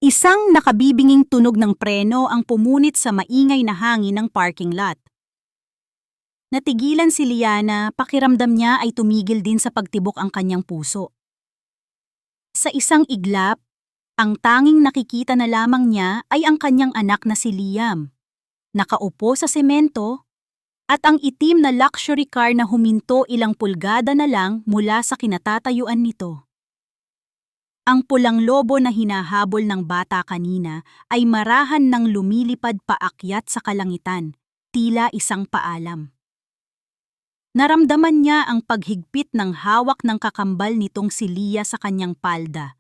Isang nakabibinging tunog ng preno ang pumunit sa maingay na hangin ng parking lot. Natigilan si Liana, pakiramdam niya ay tumigil din sa pagtibok ang kanyang puso. Sa isang iglap, ang tanging nakikita na lamang niya ay ang kanyang anak na si Liam. Nakaupo sa semento at ang itim na luxury car na huminto ilang pulgada na lang mula sa kinatatayuan nito. Ang pulang lobo na hinahabol ng bata kanina ay marahan ng lumilipad paakyat sa kalangitan, tila isang paalam. Naramdaman niya ang paghigpit ng hawak ng kakambal nitong si Lia sa kanyang palda.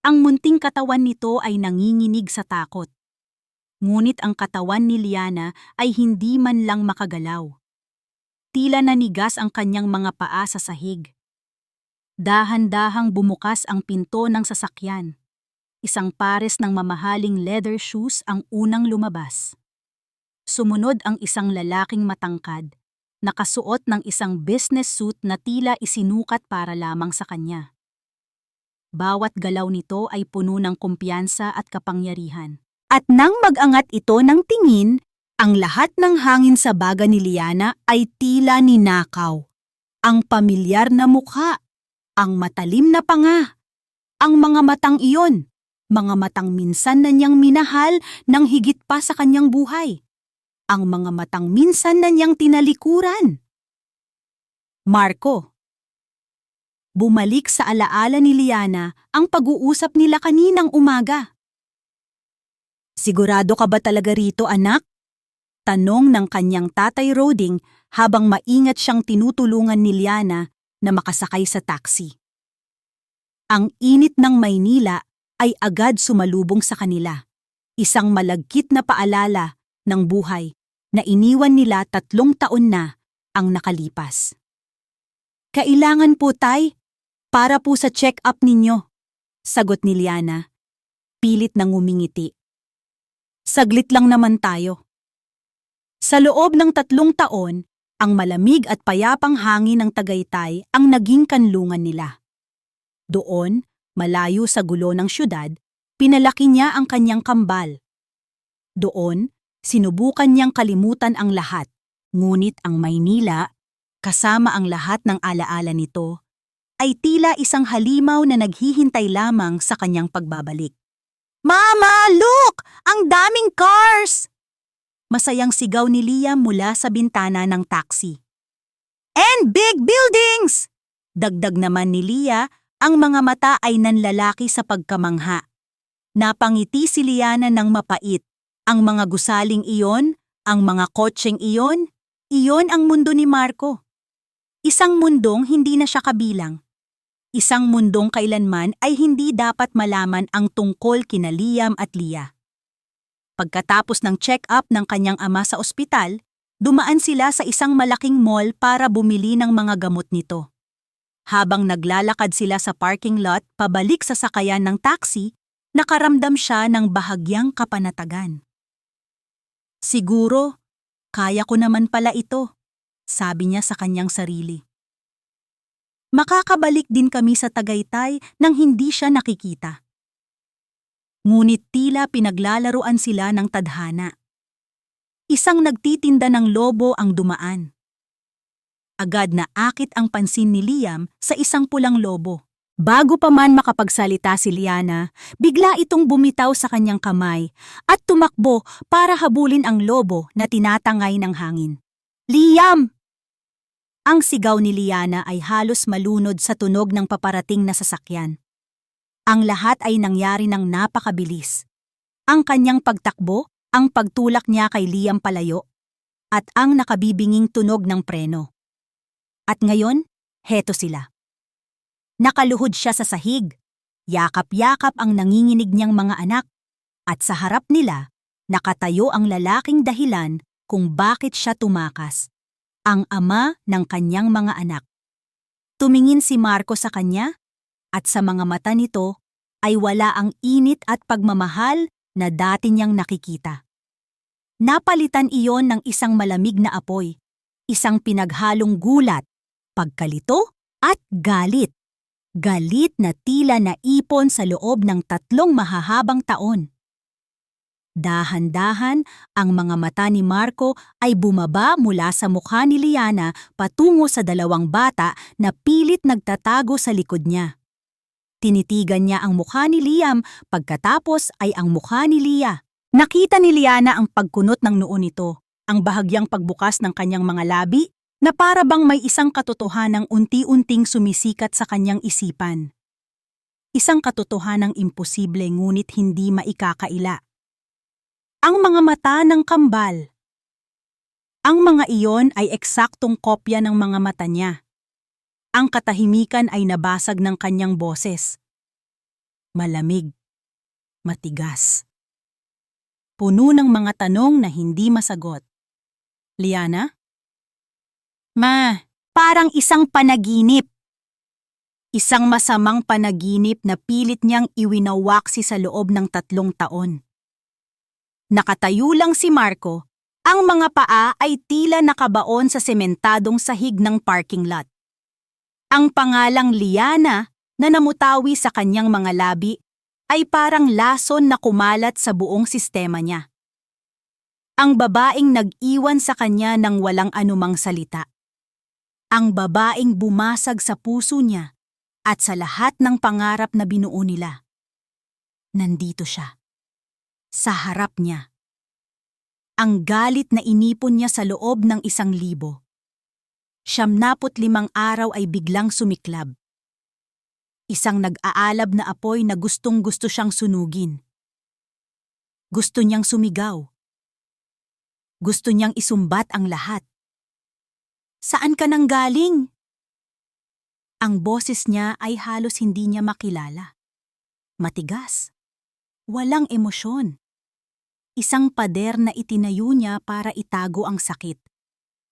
Ang munting katawan nito ay nanginginig sa takot. Ngunit ang katawan ni Liana ay hindi man lang makagalaw. Tila nanigas ang kanyang mga paa sa sahig. Dahan-dahang bumukas ang pinto ng sasakyan. Isang pares ng mamahaling leather shoes ang unang lumabas. Sumunod ang isang lalaking matangkad, nakasuot ng isang business suit na tila isinukat para lamang sa kanya. Bawat galaw nito ay puno ng kumpiyansa at kapangyarihan. At nang mag-angat ito ng tingin, ang lahat ng hangin sa baga ni Liana ay tila ninakaw. Ang pamilyar na mukha, ang matalim na panga, ang mga matang iyon, mga matang minsan na niyang minahal ng higit pa sa kanyang buhay. Ang mga matang minsan na niyang tinalikuran. Marco. Bumalik sa alaala ni Liana ang pag-uusap nila kaninang umaga. "Sigurado ka ba talaga rito, anak?" Tanong ng kanyang tatay Roding habang maingat siyang tinutulungan ni Liana na makasakay sa taxi. Ang init ng Maynila ay agad sumalubong sa kanila. Isang malagkit na paalala ng buhay na iniwan nila 3 taon na ang nakalipas. "Kailangan po, tay, para po sa check-up ninyo," sagot ni Liana, pilit na ngumingiti. "Saglit lang naman tayo." Sa loob ng 3 taon, ang malamig at payapang hangin ng Tagaytay ang naging kanlungan nila. Doon, malayo sa gulo ng syudad, pinalaki niya ang kanyang kambal. Doon, sinubukan niyang kalimutan ang lahat, ngunit ang Maynila, kasama ang lahat ng alaala nito, ay tila isang halimaw na naghihintay lamang sa kanyang pagbabalik. "Mama, look! Ang daming cars!" Masayang sigaw ni Liam mula sa bintana ng taxi. "And big buildings!" Dagdag naman ni Lia, ang mga mata ay nanlalaki sa pagkamangha. Napangiti si Liana ng mapait. Ang mga gusaling iyon, ang mga kotseng iyon ang mundo ni Marco. Isang mundong hindi na siya kabilang. Isang mundong kailanman ay hindi dapat malaman ang tungkol kina Liam at Lia. Pagkatapos ng check-up ng kanyang ama sa ospital, dumaan sila sa isang malaking mall para bumili ng mga gamot nito. Habang naglalakad sila sa parking lot pabalik sa sakayan ng taxi, nakaramdam siya ng bahagyang kapanatagan. "Siguro, kaya ko naman pala ito," sabi niya sa kanyang sarili. Makakabalik din kami sa Tagaytay nang hindi siya nakikita. Ngunit tila pinaglalaruan sila ng tadhana. Isang nagtitinda ng lobo ang dumaan. Agad na akit ang pansin ni Liam sa isang pulang lobo. Bago pa man makapagsalita si Liana, bigla itong bumitaw sa kanyang kamay at tumakbo para habulin ang lobo na tinatangay ng hangin. "Liam!" Ang sigaw ni Liana ay halos malunod sa tunog ng paparating na sasakyan. Ang lahat ay nangyari ng napakabilis. Ang kanyang pagtakbo, ang pagtulak niya kay Liam palayo, at ang nakabibinging tunog ng preno. At ngayon, heto sila. Nakaluhod siya sa sahig, yakap-yakap ang nanginginig niyang mga anak, at sa harap nila, nakatayo ang lalaking dahilan kung bakit siya tumakas, ang ama ng kanyang mga anak. Tumingin si Marco sa kanya, at sa mga mata nito ay wala ang init at pagmamahal na dati niyang nakikita. Napalitan iyon ng isang malamig na apoy, isang pinaghalong gulat, pagkalito at galit. galit na tila naipon sa loob ng 3 mahahabang taon. Dahan-dahan, ang mga mata ni Marco ay bumaba mula sa mukha ni Liana patungo sa 2 bata na pilit nagtatago sa likod niya. Tinitigan niya ang mukha ni Liam, pagkatapos ay ang mukha ni Lia. Nakita ni Liana ang pagkunot ng noo nito, ang bahagyang pagbukas ng kanyang mga labi, na para bang may isang katotohanang unti-unting sumisikat sa kanyang isipan. Isang katotohanang imposible ngunit hindi maikakaila. Ang mga mata ng kambal. Ang mga iyon ay eksaktong kopya ng mga mata niya. Ang katahimikan ay nabasag ng kanyang boses. Malamig. Matigas. Puno ng mga tanong na hindi masagot. Liana? Ma, parang isang panaginip. Isang masamang panaginip na pilit niyang iwinawaksi sa loob ng 3 taon. Nakatayo lang si Marco, ang mga paa ay tila nakabaon sa sementadong sahig ng parking lot. Ang pangalang Liana na namutawi sa kanyang mga labi ay parang lason na kumalat sa buong sistema niya. Ang babaeng nag-iwan sa kanya ng walang anumang salita. Ang babaeng bumasag sa puso niya at sa lahat ng pangarap na binuo nila. Nandito siya. Sa harap niya. Ang galit na inipon niya sa loob ng 1,000. 75 araw ay biglang sumiklab. Isang nag-aalab na apoy na gustong-gusto siyang sunugin. Gusto niyang sumigaw. Gusto niyang isumbat ang lahat. Saan ka nang galing? Ang boses niya ay halos hindi niya makilala. Matigas. Walang emosyon. Isang pader na itinayo niya para itago ang sakit.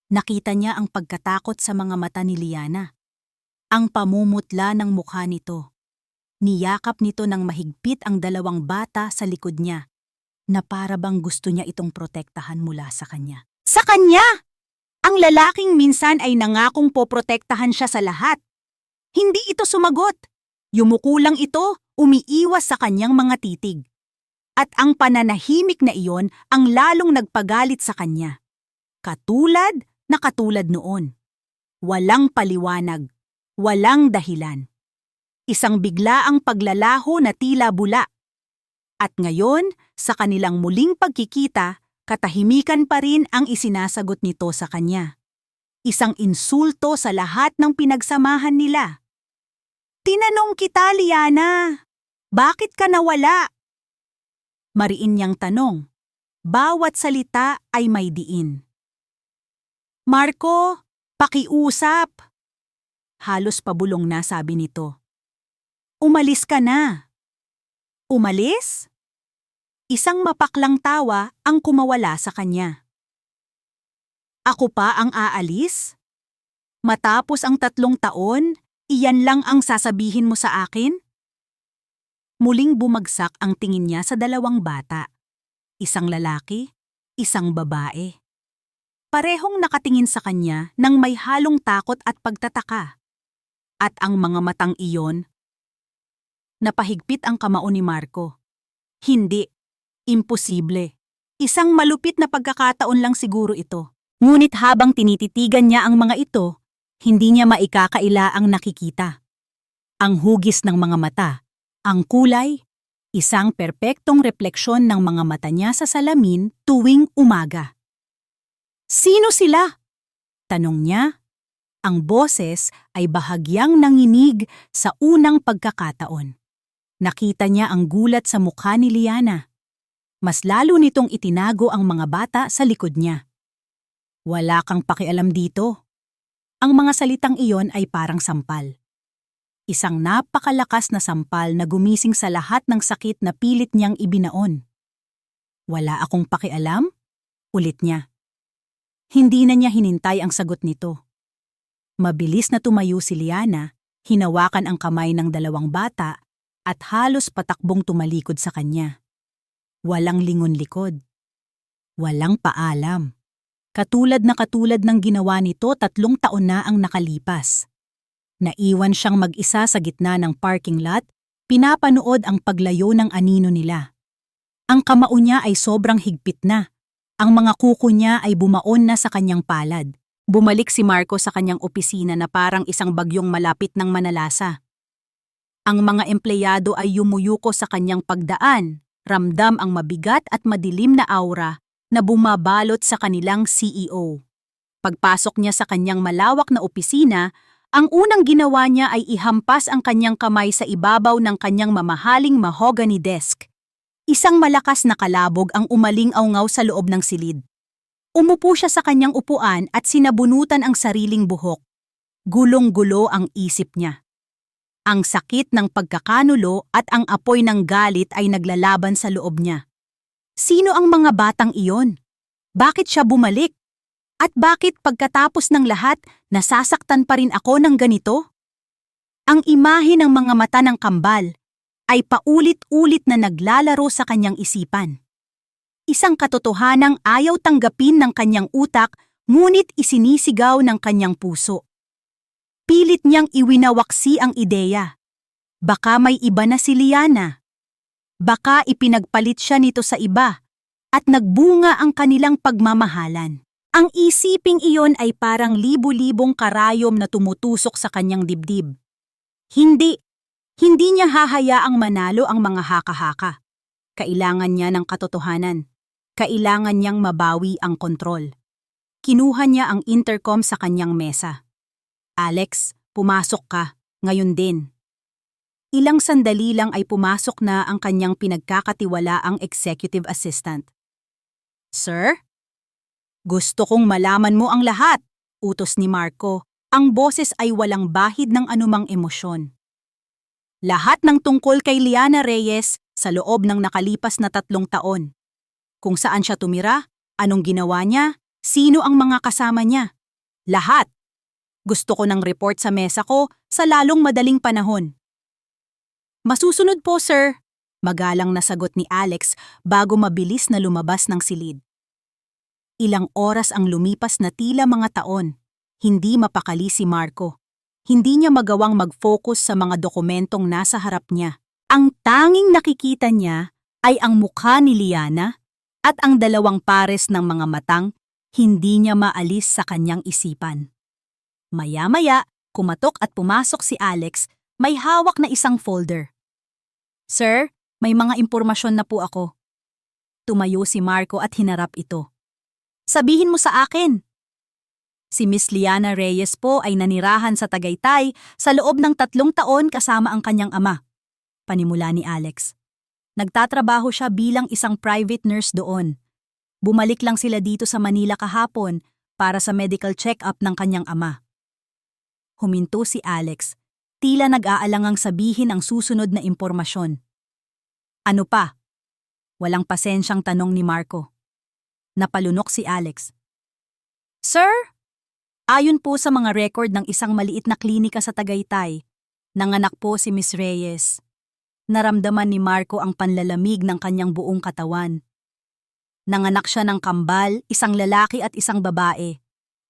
Nakita niya ang pagkatakot sa mga mata ni Liana. Ang pamumutla ng mukha nito. Niyakap nito ng mahigpit ang 2 bata sa likod niya, na para bang gusto niya itong protektahan mula sa kanya. Sa kanya! Ang lalaking minsan ay nangakong poprotektahan siya sa lahat. Hindi ito sumagot. Yumuko lang ito, umiiwas sa kanyang mga titig. At ang pananahimik na iyon ang lalong nagpagalit sa kanya. Katulad na katulad noon. Walang paliwanag, walang dahilan. Isang biglaang paglalaho na tila bula. At ngayon, sa kanilang muling pagkikita, katahimikan pa rin ang isinasagot nito sa kanya. Isang insulto sa lahat ng pinagsamahan nila. Tinanong kita, Liana, bakit ka nawala? Mariin niyang tanong. Bawat salita ay may diin. Marco, pakiusap. Halos pabulong na sabi nito. Umalis ka na. Umalis? Isang mapaklang tawa ang kumawala sa kanya. Ako pa ang aalis? Matapos ang 3 taon, iyan lang ang sasabihin mo sa akin? Muling bumagsak ang tingin niya sa 2 bata. Isang lalaki, isang babae. Parehong nakatingin sa kanya nang may halong takot at pagtataka. At ang mga matang iyon, napahigpit ang kamao ni Marco. Hindi. Imposible. Isang malupit na pagkakataon lang siguro ito. Ngunit habang tinititigan niya ang mga ito, hindi niya maikakaila ang nakikita. Ang hugis ng mga mata, ang kulay, isang perpektong refleksyon ng mga mata niya sa salamin tuwing umaga. Sino sila? Tanong niya. Ang boses ay bahagyang nanginig sa unang pagkakataon. Nakita niya ang gulat sa mukha ni Liana. Mas lalo nitong itinago ang mga bata sa likod niya. Wala kang pakialam dito. Ang mga salitang iyon ay parang sampal. Isang napakalakas na sampal na gumising sa lahat ng sakit na pilit niyang ibinaon. Wala akong pakialam? Ulit niya. Hindi na niya hinintay ang sagot nito. Mabilis na tumayo si Liana, hinawakan ang kamay ng 2 bata at halos patakbong tumalikod sa kanya. Walang lingon-likod. Walang paalam. Katulad ng ginawa nito 3 taon na ang nakalipas. Naiwan siyang mag-isa sa gitna ng parking lot, pinapanood ang paglayo ng anino nila. Ang kamao niya ay sobrang higpit na. Ang mga kuko niya ay bumaon na sa kanyang palad. Bumalik si Marco sa kanyang opisina na parang isang bagyong malapit ng manalasa. Ang mga empleyado ay yumuyuko sa kanyang pagdaan, ramdam ang mabigat at madilim na aura na bumabalot sa kanilang CEO. Pagpasok niya sa kanyang malawak na opisina, ang unang ginawa niya ay ihampas ang kanyang kamay sa ibabaw ng kanyang mamahaling mahogany desk. Isang malakas na kalabog ang umaling-awngaw sa loob ng silid. Umupo siya sa kanyang upuan at sinabunutan ang sariling buhok. Gulong-gulo ang isip niya. Ang sakit ng pagkakanulo at ang apoy ng galit ay naglalaban sa loob niya. Sino ang mga batang iyon? Bakit siya bumalik? At bakit pagkatapos ng lahat, nasasaktan pa rin ako ng ganito? Ang imahe ng mga mata ng kambal ay paulit-ulit na naglalaro sa kanyang isipan. Isang katotohanang ayaw tanggapin ng kanyang utak, ngunit isinisigaw ng kanyang puso. Pilit niyang iwinawaksi ang ideya. Baka may iba na si Liana. Baka ipinagpalit siya nito sa iba, at nagbunga ang kanilang pagmamahalan. Ang isiping iyon ay parang libu-libong karayom na tumutusok sa kanyang dibdib. Hindi niya hahayaang manalo ang mga haka-haka. Kailangan niya ng katotohanan. Kailangan niyang mabawi ang kontrol. Kinuha niya ang intercom sa kanyang mesa. Alex, pumasok ka, ngayon din. Ilang sandali lang ay pumasok na ang kanyang pinagkakatiwalaang executive assistant. Sir? Gusto kong malaman mo ang lahat, utos ni Marco. Ang boses ay walang bahid ng anumang emosyon. Lahat ng tungkol kay Liana Reyes sa loob ng nakalipas na 3 taon. Kung saan siya tumira, anong ginawa niya, sino ang mga kasama niya. Lahat. Gusto ko ng report sa mesa ko sa lalong madaling panahon. Masusunod po, sir. Magalang na sagot ni Alex bago mabilis na lumabas ng silid. Ilang oras ang lumipas na tila mga taon. Hindi mapakali si Marco. Hindi niya magawang mag-focus sa mga dokumentong nasa harap niya. Ang tanging nakikita niya ay ang mukha ni Liana at ang 2 pares ng mga matang hindi niya maalis sa kanyang isipan. Maya-maya, kumatok at pumasok si Alex, may hawak na isang folder. Sir, may mga impormasyon na po ako. Tumayo si Marco at hinarap ito. Sabihin mo sa akin. Si Miss Liana Reyes po ay nanirahan sa Tagaytay sa loob ng 3 taon kasama ang kanyang ama. Panimula ni Alex. Nagtatrabaho siya bilang isang private nurse doon. Bumalik lang sila dito sa Manila kahapon para sa medical check-up ng kanyang ama. Huminto si Alex, tila nag-aalangang sabihin ang susunod na impormasyon. Ano pa? Walang pasensyang tanong ni Marco. Napalunok si Alex. Sir? Ayon po sa mga record ng isang maliit na klinika sa Tagaytay, nanganak po si Miss Reyes. Naramdaman ni Marco ang panlalamig ng kanyang buong katawan. Nanganak siya ng kambal, isang lalaki at isang babae.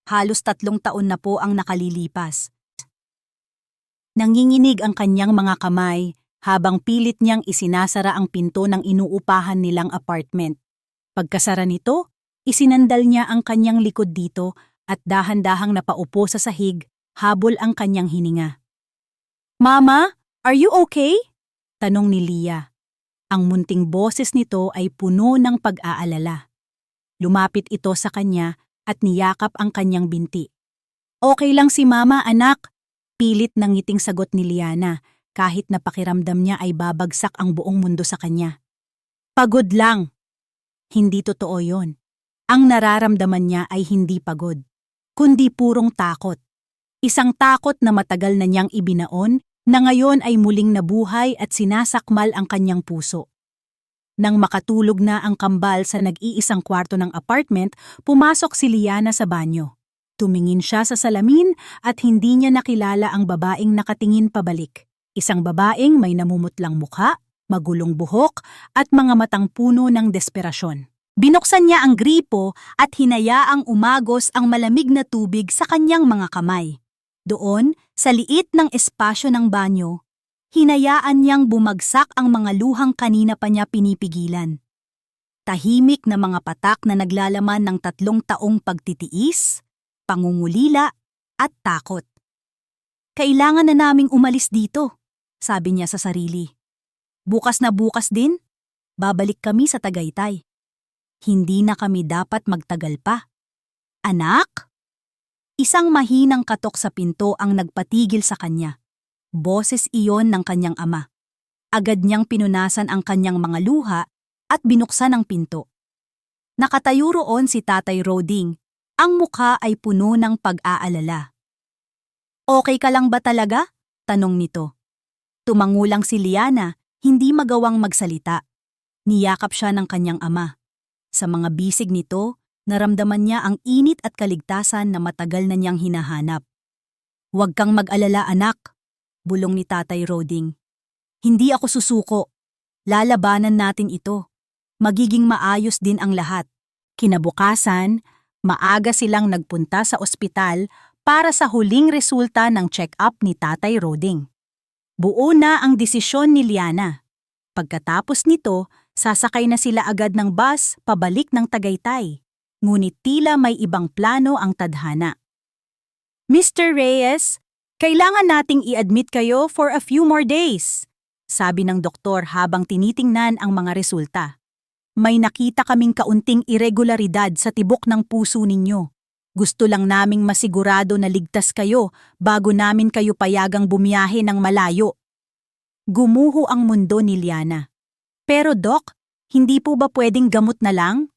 Halos 3 taon na po ang nakalilipas. Nanginginig ang kanyang mga kamay habang pilit niyang isinasara ang pinto ng inuupahan nilang apartment. Pagkasara nito, isinandal niya ang kanyang likod dito at dahan-dahang napaupo sa sahig, habol ang kanyang hininga. Mama, are you okay? Tanong ni Lia. Ang munting boses nito ay puno ng pag-aalala. Lumapit ito sa kanya at niyakap ang kanyang binti. Okay lang si Mama, anak. Pilit ng ngiting sagot ni Liana, kahit na pakiramdam niya ay babagsak ang buong mundo sa kanya. Pagod lang. Hindi totoo yon. Ang nararamdaman niya ay hindi pagod, kundi purong takot. Isang takot na matagal na niyang ibinaon, na ngayon ay muling nabuhay at sinasakmal ang kanyang puso. Nang makatulog na ang kambal sa nag-iisang kwarto ng apartment, pumasok si Liana sa banyo. Tumingin siya sa salamin at hindi niya nakilala ang babaeng nakatingin pabalik. Isang babaeng may namumutlang mukha, magulong buhok at mga matang puno ng desperasyon. Binuksan niya ang gripo at hinayaang umagos ang malamig na tubig sa kanyang mga kamay. Doon, sa liit ng espasyo ng banyo, hinayaan niyang bumagsak ang mga luhang kanina pa niya pinipigilan. Tahimik na mga patak na naglalaman ng 3 taong pagtitiis, pangungulila, at takot. Kailangan na naming umalis dito, sabi niya sa sarili. Bukas na bukas din, babalik kami sa Tagaytay. Hindi na kami dapat magtagal pa. Anak? Isang mahinang katok sa pinto ang nagpatigil sa kanya. Boses iyon ng kanyang ama. Agad niyang pinunasan ang kanyang mga luha at binuksan ang pinto. Nakatayo roon si Tatay Roding. Ang mukha ay puno ng pag-aalala. Okay ka lang ba talaga? Tanong nito. Tumangulang si Liana, hindi magawang magsalita. Niyakap siya ng kanyang ama. Sa mga bisig nito, naramdaman niya ang init at kaligtasan na matagal na niyang hinahanap. Huwag kang mag-alala anak, bulong ni Tatay Roding. Hindi ako susuko. Lalabanan natin ito. Magiging maayos din ang lahat. Kinabukasan, maaga silang nagpunta sa ospital para sa huling resulta ng check-up ni Tatay Roding. Buo na ang desisyon ni Liana. Pagkatapos nito, sasakay na sila agad ng bus pabalik ng Tagaytay. Ngunit tila may ibang plano ang tadhana. Mr. Reyes, kailangan nating i-admit kayo for a few more days, sabi ng doktor habang tinitingnan ang mga resulta. May nakita kaming kaunting irregularidad sa tibok ng puso ninyo. Gusto lang naming masigurado na ligtas kayo bago namin kayo payagang bumiyahe ng malayo. Gumuho ang mundo ni Liana. Pero Doc, hindi po ba pwedeng gamot na lang?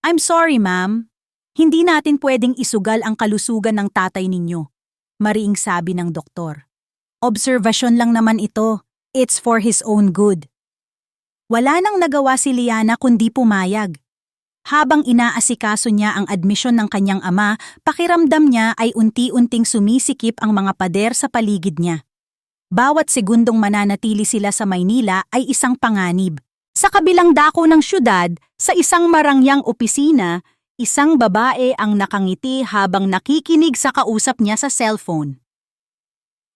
I'm sorry ma'am. Hindi natin pwedeng isugal ang kalusugan ng tatay ninyo, mariing sabi ng doktor. Obserbasyon lang naman ito. It's for his own good. Wala nang nagawa si Liana kundi pumayag. Habang inaasikaso niya ang admisyon ng kanyang ama, pakiramdam niya ay unti-unting sumisikip ang mga pader sa paligid niya. Bawat segundong mananatili sila sa Maynila ay isang panganib. Sa kabilang dako ng syudad, sa isang marangyang opisina, isang babae ang nakangiti habang nakikinig sa kausap niya sa cellphone.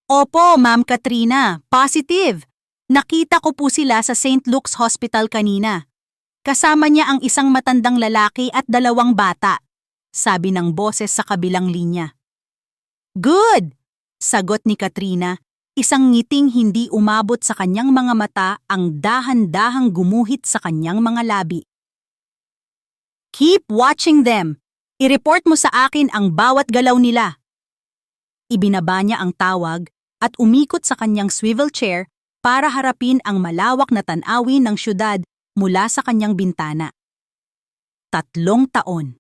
Opo, Ma'am Katrina, positive. Nakita ko po sila sa St. Luke's Hospital kanina. Kasama niya ang isang matandang lalaki at 2 bata, sabi ng boses sa kabilang linya. Good! Sagot ni Katrina, isang ngiting hindi umabot sa kanyang mga mata ang dahan-dahang gumuhit sa kanyang mga labi. Keep watching them. I-report mo sa akin ang bawat galaw nila. Ibinaba niya ang tawag at umikot sa kanyang swivel chair para harapin ang malawak na tanawin ng syudad mula sa kanyang bintana. 3 taon.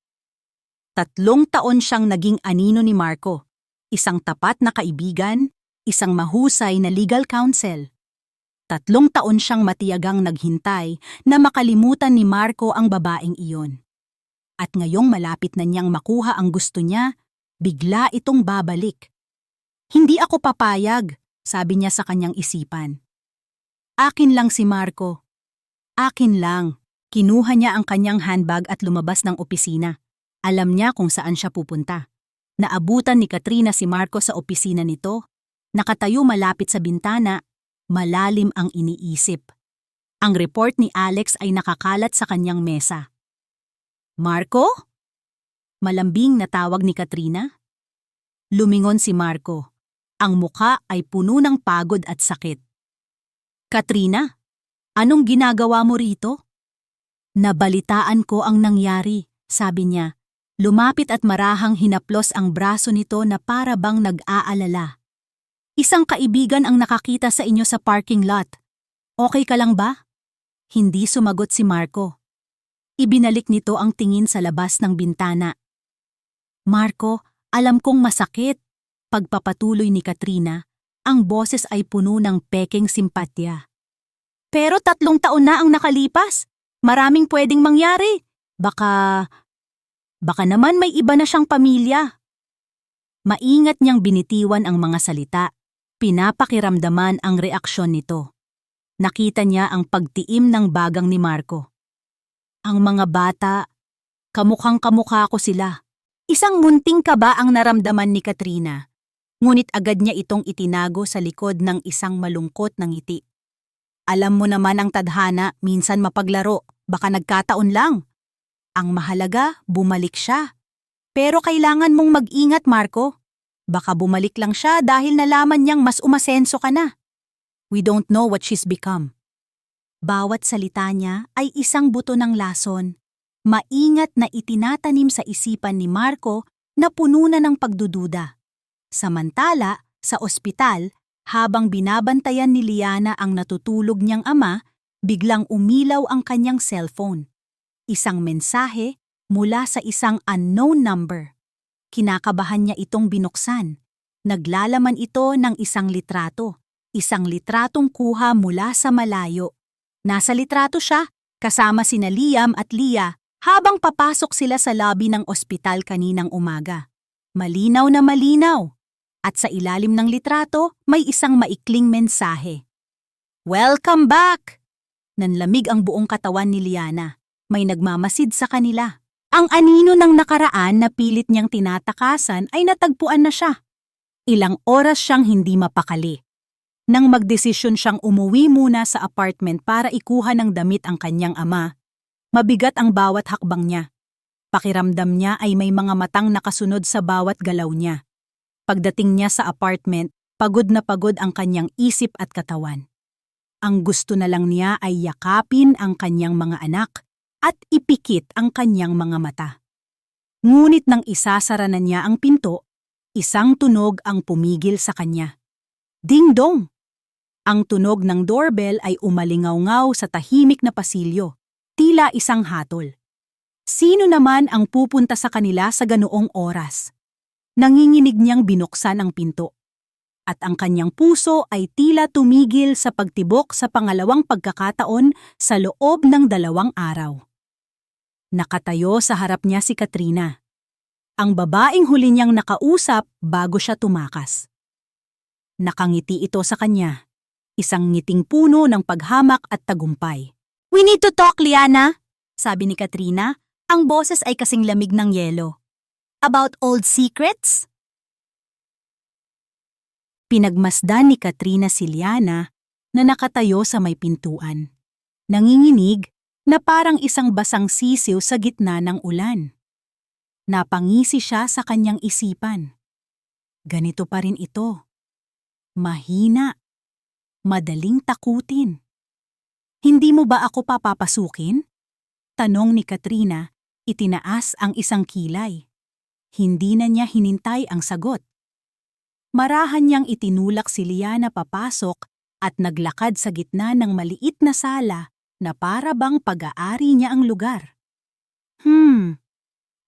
3 taon siyang naging anino ni Marco, isang tapat na kaibigan, isang mahusay na legal counsel. 3 taon siyang matiyagang naghintay na makalimutan ni Marco ang babaeng iyon. At ngayong malapit na niyang makuha ang gusto niya, bigla itong babalik. Hindi ako papayag, sabi niya sa kanyang isipan. Akin lang si Marco. Akin lang. Kinuha niya ang kanyang handbag at lumabas ng opisina. Alam niya kung saan siya pupunta. Naabutan ni Katrina si Marco sa opisina nito. Nakatayo malapit sa bintana. Malalim ang iniisip. Ang report ni Alex ay nakakalat sa kanyang mesa. Marco? Malambing na tawag ni Katrina. Lumingon si Marco. Ang muka ay puno ng pagod at sakit. Katrina, anong ginagawa mo rito? Nabalitaan ko ang nangyari, sabi niya. Lumapit at marahang hinaplos ang braso nito na para bang nag-aalala. Isang kaibigan ang nakakita sa inyo sa parking lot. Okay ka lang ba? Hindi sumagot si Marco. Ibinalik nito ang tingin sa labas ng bintana. Marco, alam kong masakit. Pagpapatuloy ni Katrina, ang boses ay puno ng pekeng simpatya. Pero 3 taon na ang nakalipas. Maraming pwedeng mangyari. Baka naman may iba na siyang pamilya. Maingat niyang binitiwan ang mga salita. Pinapakiramdaman ang reaksyon nito. Nakita niya ang pagtiim ng bagang ni Marco. Ang mga bata, kamukhang-kamukha ko sila. Isang munting kaba ang naramdaman ni Katrina. Ngunit agad niya itong itinago sa likod ng isang malungkot na ngiti. Alam mo naman ang tadhana, minsan mapaglaro, baka nagkataon lang. Ang mahalaga, bumalik siya. Pero kailangan mong mag-ingat, Marco. Baka bumalik lang siya dahil nalaman niyang mas umasenso ka na. We don't know what she's become. Bawat salita niya ay isang buto ng lason. Maingat na itinatanim sa isipan ni Marco na puno na ng pagdududa. Samantala, sa ospital, habang binabantayan ni Liana ang natutulog niyang ama, biglang umilaw ang kanyang cellphone. Isang mensahe mula sa isang unknown number. Kinakabahan niya itong binuksan. Naglalaman ito ng isang litrato. Isang litratong kuha mula sa malayo. Nasa litrato siya, kasama sina Liam at Leah, habang papasok sila sa lobby ng ospital kaninang umaga. Malinaw na malinaw. At sa ilalim ng litrato, may isang maikling mensahe. "Welcome back!" Nanlamig ang buong katawan ni Liana. May nagmamasid sa kanila. Ang anino ng nakaraan na pilit niyang tinatakasan ay natagpuan na siya. Ilang oras siyang hindi mapakali. Nang magdesisyon siyang umuwi muna sa apartment para ikuha ng damit ang kanyang ama, mabigat ang bawat hakbang niya. Pakiramdam niya ay may mga matang nakasunod sa bawat galaw niya. Pagdating niya sa apartment, pagod na pagod ang kanyang isip at katawan. Ang gusto na lang niya ay yakapin ang kanyang mga anak at ipikit ang kanyang mga mata. Ngunit nang isasara na niya ang pinto, isang tunog ang pumigil sa kanya. Ding-dong! Ang tunog ng doorbell ay umalingaw-ngaw sa tahimik na pasilyo, tila isang hatol. Sino naman ang pupunta sa kanila sa ganoong oras? Nanginginig niyang binuksan ang pinto. At ang kanyang puso ay tila tumigil sa pagtibok sa pangalawang pagkakataon sa loob ng 2 araw. Nakatayo sa harap niya si Katrina. Ang babaeng huli niyang nakausap bago siya tumakas. Nakangiti ito sa kanya. Isang ngiting puno ng paghamak at tagumpay. "We need to talk, Liana," sabi ni Katrina. Ang boses ay kasing lamig ng yelo. "About old secrets?" Pinagmasdan ni Katrina si Liana na nakatayo sa may pintuan. Nanginginig na parang isang basang sisiw sa gitna ng ulan. Napangisi siya sa kanyang isipan. Ganito pa rin ito. Mahina. Madaling takutin. "Hindi mo ba ako papapasukin?" Tanong ni Katrina, itinaas ang isang kilay. Hindi na niya hinintay ang sagot. Marahan niyang itinulak si Liana papasok at naglakad sa gitna ng maliit na sala na para bang pag-aari niya ang lugar.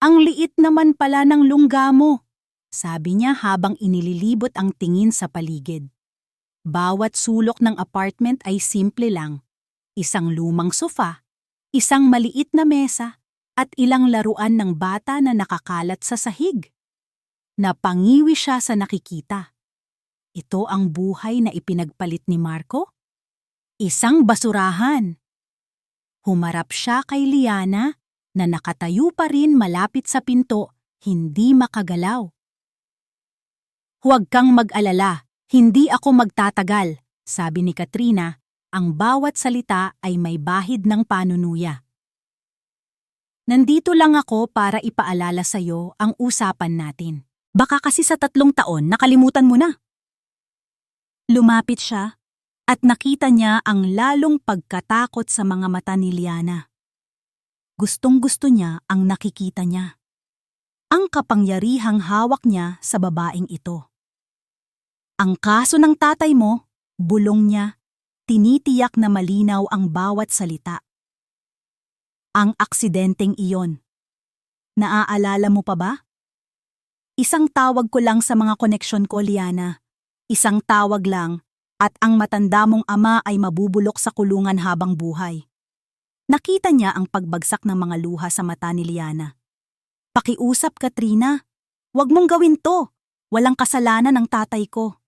Ang liit naman pala ng lungga mo," sabi niya habang inililibot ang tingin sa paligid. Bawat sulok ng apartment ay simple lang. Isang lumang sofa, isang maliit na mesa, at ilang laruan ng bata na nakakalat sa sahig. Napangiwi siya sa nakikita. Ito ang buhay na ipinagpalit ni Marco? Isang basurahan. Humarap siya kay Liana na nakatayo pa rin malapit sa pinto, hindi makagalaw. "Huwag kang mag-alala, hindi ako magtatagal," sabi ni Katrina. Ang bawat salita ay may bahid ng panunuya. "Nandito lang ako para ipaalala sa'yo ang usapan natin. Baka kasi sa 3 taon nakalimutan mo na." Lumapit siya at nakita niya ang lalong pagkatakot sa mga mata ni Liana. Gustong-gusto niya ang nakikita niya. Ang kapangyarihang hawak niya sa babaeng ito. "Ang kaso ng tatay mo," bulong niya, tinitiyak na malinaw ang bawat salita. "Ang aksidenteng iyon. Naaalala mo pa ba? Isang tawag ko lang sa mga koneksyon ko, Liana. Isang tawag lang at ang matanda mong ama ay mabubulok sa kulungan habang buhay." Nakita niya ang pagbagsak ng mga luha sa mata ni Liana. "Pakiusap, Katrina. Huwag mong gawin to. Walang kasalanan ng tatay ko."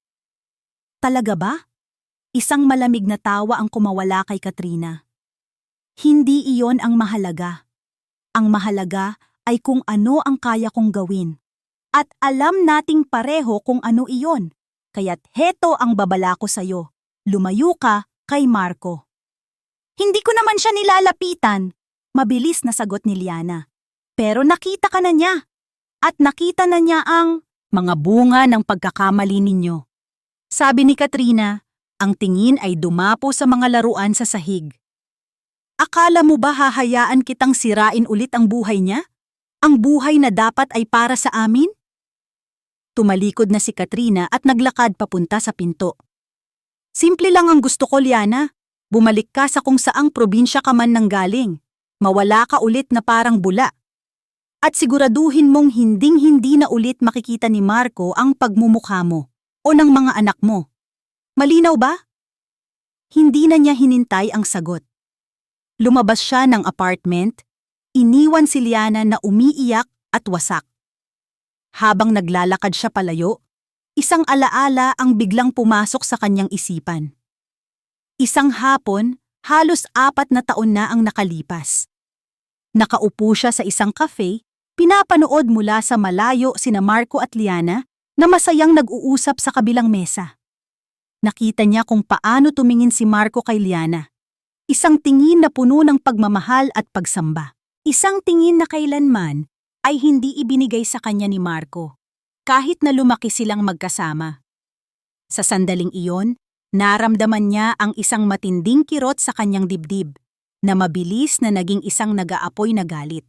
"Talaga ba?" Isang malamig na tawa ang kumawala kay Katrina. "Hindi iyon ang mahalaga. Ang mahalaga ay kung ano ang kaya kong gawin. At alam nating pareho kung ano iyon. Kaya't heto ang babala ko sa'yo. Lumayo ka kay Marco. Hindi ko naman siya nilalapitan. Mabilis na sagot ni Liana. Pero nakita ka na niya. At nakita na niya ang mga bunga ng pagkakamali ninyo. Sabi ni Katrina, ang tingin ay dumapo sa mga laruan sa sahig. Akala mo ba hahayaan kitang sirain ulit ang buhay niya? Ang buhay na dapat ay para sa amin? Tumalikod na si Katrina at naglakad papunta sa pinto. Simple lang ang gusto ko, Liana. Bumalik ka sa kung saang probinsya ka man nanggaling. Mawala ka ulit na parang bula. At siguraduhin mong hinding-hindi na ulit makikita ni Marco ang pagmumukha mo o ng mga anak mo. Malinaw ba? Hindi na niya hinintay ang sagot. Lumabas siya ng apartment, iniwan si Liana na umiiyak at wasak. Habang naglalakad siya palayo, isang alaala ang biglang pumasok sa kanyang isipan. Isang hapon, halos 4 na taon na ang nakalipas. Nakaupo siya sa isang cafe, pinapanood mula sa malayo sina Marco at Liana na masayang nag-uusap sa kabilang mesa. Nakita niya kung paano tumingin si Marco kay Liana. Isang tingin na puno ng pagmamahal at pagsamba. Isang tingin na kailanman ay hindi ibinigay sa kanya ni Marco, kahit na lumaki silang magkasama. Sa sandaling iyon, naramdaman niya ang isang matinding kirot sa kanyang dibdib, na mabilis na naging isang nag-aapoy na galit.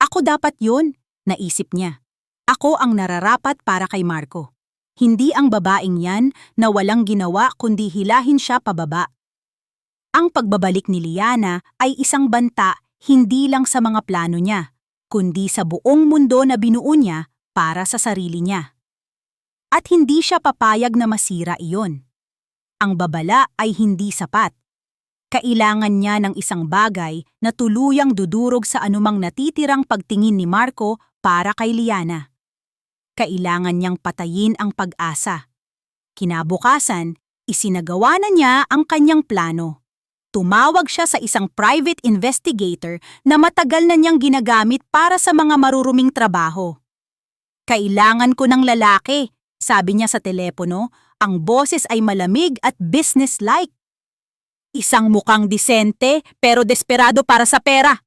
Ako dapat yun, naisip niya. Ako ang nararapat para kay Marco. Hindi ang babaeng yan na walang ginawa kundi hilahin siya pababa. Ang pagbabalik ni Liana ay isang banta hindi lang sa mga plano niya, kundi sa buong mundo na binuo niya para sa sarili niya. At hindi siya papayag na masira iyon. Ang babala ay hindi sapat. Kailangan niya ng isang bagay na tuluyang dudurog sa anumang natitirang pagtingin ni Marco para kay Liana. Kailangan niyang patayin ang pag-asa. Kinabukasan, isinagawa na niya ang kanyang plano. Tumawag siya sa isang private investigator na matagal na niyang ginagamit para sa mga maruruming trabaho. Kailangan ko ng lalaki, sabi niya sa telepono, ang boses ay malamig at business-like. Isang mukhang disente pero desperado para sa pera.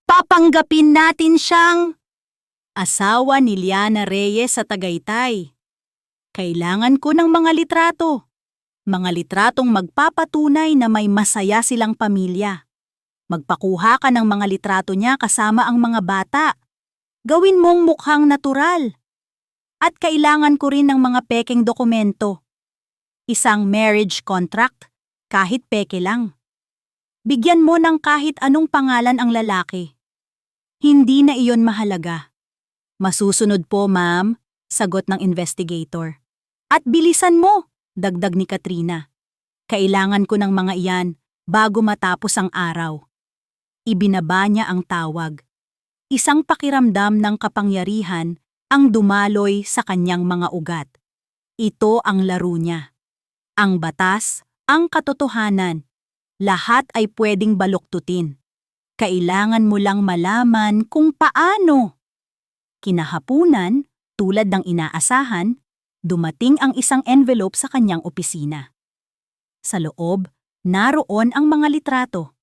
Papanggapin natin siyang asawa ni Liana Reyes sa Tagaytay. Kailangan ko ng mga litrato. Mga litratong magpapatunay na may masaya silang pamilya. Magpakuha ka ng mga litrato niya kasama ang mga bata. Gawin mong mukhang natural. At kailangan ko rin ng mga pekeng dokumento. Isang marriage contract, kahit peke lang. Bigyan mo ng kahit anong pangalan ang lalaki. Hindi na iyon mahalaga. Masusunod po, ma'am, sagot ng investigator. At bilisan mo! Dagdag ni Katrina. Kailangan ko ng mga iyan bago matapos ang araw. Ibinaba niya ang tawag. Isang pakiramdam ng kapangyarihan ang dumaloy sa kanyang mga ugat. Ito ang laro niya. Ang batas, ang katotohanan, lahat ay pwedeng baluktutin. Kailangan mo lang malaman kung paano. Kinahapunan, tulad ng inaasahan, dumating ang isang envelope sa kanyang opisina. Sa loob, naroon ang mga litrato.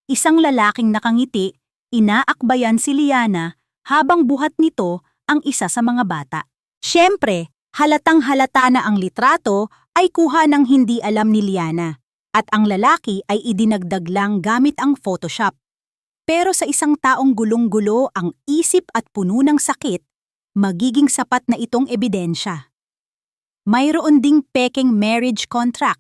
Isang lalaking nakangiti, inaakbayan si Liana habang buhat nito ang isa sa mga bata. Siyempre, halatang-halata na ang litrato ay kuha ng hindi alam ni Liana at ang lalaki ay idinagdag lang gamit ang Photoshop. Pero sa isang taong gulong-gulo ang isip at puno ng sakit, magiging sapat na itong ebidensya. Mayroon ding pekeng marriage contract.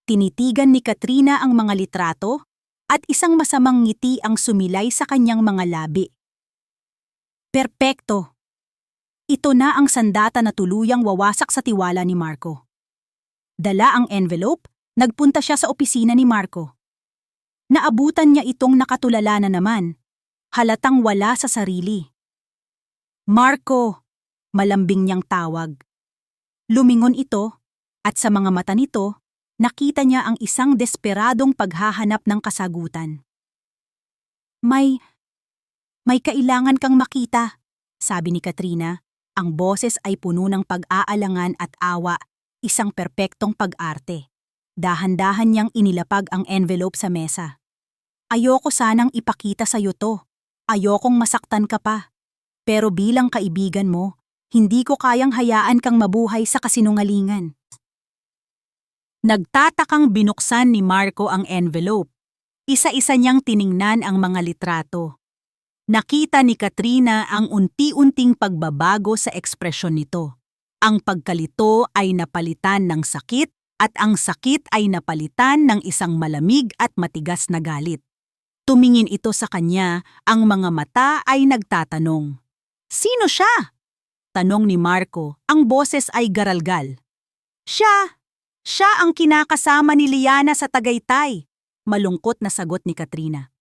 Tinitigan ni Katrina ang mga litrato at isang masamang ngiti ang sumilay sa kanyang mga labi. Perpekto! Ito na ang sandata na tuluyang wawasak sa tiwala ni Marco. Dala ang envelope, nagpunta siya sa opisina ni Marco. Naabutan niya itong nakatulala na naman, halatang wala sa sarili. Marco! Malambing niyang tawag. Lumingon ito, at sa mga mata nito, nakita niya ang isang desperadong paghahanap ng kasagutan. May kailangan kang makita, sabi ni Katrina, Ang boses ay puno ng pag-aalangan at awa, isang perpektong pag-arte. Dahan-dahan niyang inilapag ang envelope sa mesa. Ayoko sanang ipakita sa'yo to. Ayokong masaktan ka pa. Pero bilang kaibigan mo, hindi ko kayang hayaan kang mabuhay sa kasinungalingan. Nagtatakang binuksan ni Marco ang envelope. Isa-isa niyang tiningnan ang mga litrato. Nakita ni Katrina ang unti-unting pagbabago sa ekspresyon nito. Ang pagkalito ay napalitan ng sakit at ang sakit ay napalitan ng isang malamig at matigas na galit. Tumingin ito sa kanya, ang mga mata ay nagtatanong. Sino siya? Tanong ni Marco, ang boses ay garalgal. Siya ang kinakasama ni Liana sa Tagaytay. Malungkot na sagot ni Katrina.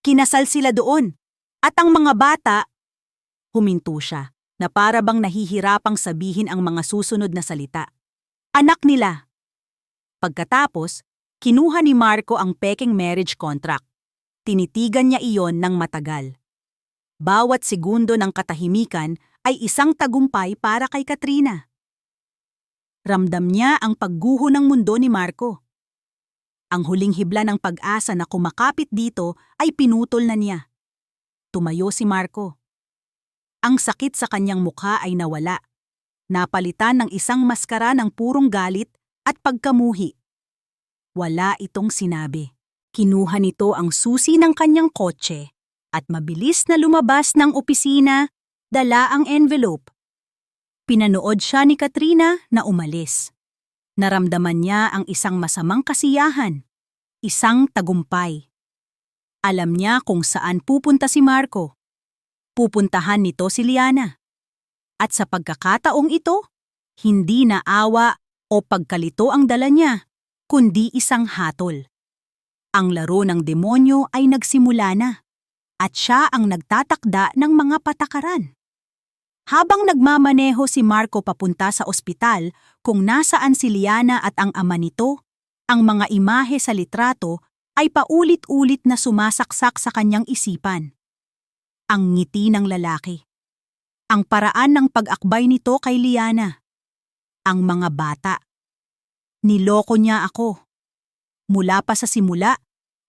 Kinasal sila doon. At ang mga bata, huminto siya, na para bang nahihirapang sabihin ang mga susunod na salita. Anak nila. Pagkatapos, kinuha ni Marco ang peking marriage contract. Tinitigan niya iyon ng matagal. Bawat segundo ng katahimikan ay isang tagumpay para kay Katrina. Ramdam niya ang pagguho ng mundo ni Marco. Ang huling hibla ng pag-asa na kumakapit dito ay pinutol na niya. Tumayo si Marco. Ang sakit sa kanyang mukha ay nawala. Napalitan ng isang maskara ng purong galit at pagkamuhi. Wala itong sinabi. Kinuha nito ang susi ng kanyang kotse at mabilis na lumabas ng opisina, dala ang envelope. Pinanood siya ni Katrina na umalis. Naramdaman niya ang isang masamang kasiyahan, isang tagumpay. Alam niya kung saan pupunta si Marco. Pupuntahan nito si Liana. At sa pagkakataong ito, hindi na awa o pagkalito ang dala niya, kundi isang hatol. Ang laro ng demonyo ay nagsimula na, at siya ang nagtatakda ng mga patakaran. Habang nagmamaneho si Marco papunta sa ospital kung nasaan si Liana at ang ama nito, ang mga imahe sa litrato ay paulit-ulit na sumasaksak sa kanyang isipan. Ang ngiti ng lalaki. Ang paraan ng pag-akbay nito kay Liana. Ang mga bata. Niloko niya ako. Mula pa sa simula,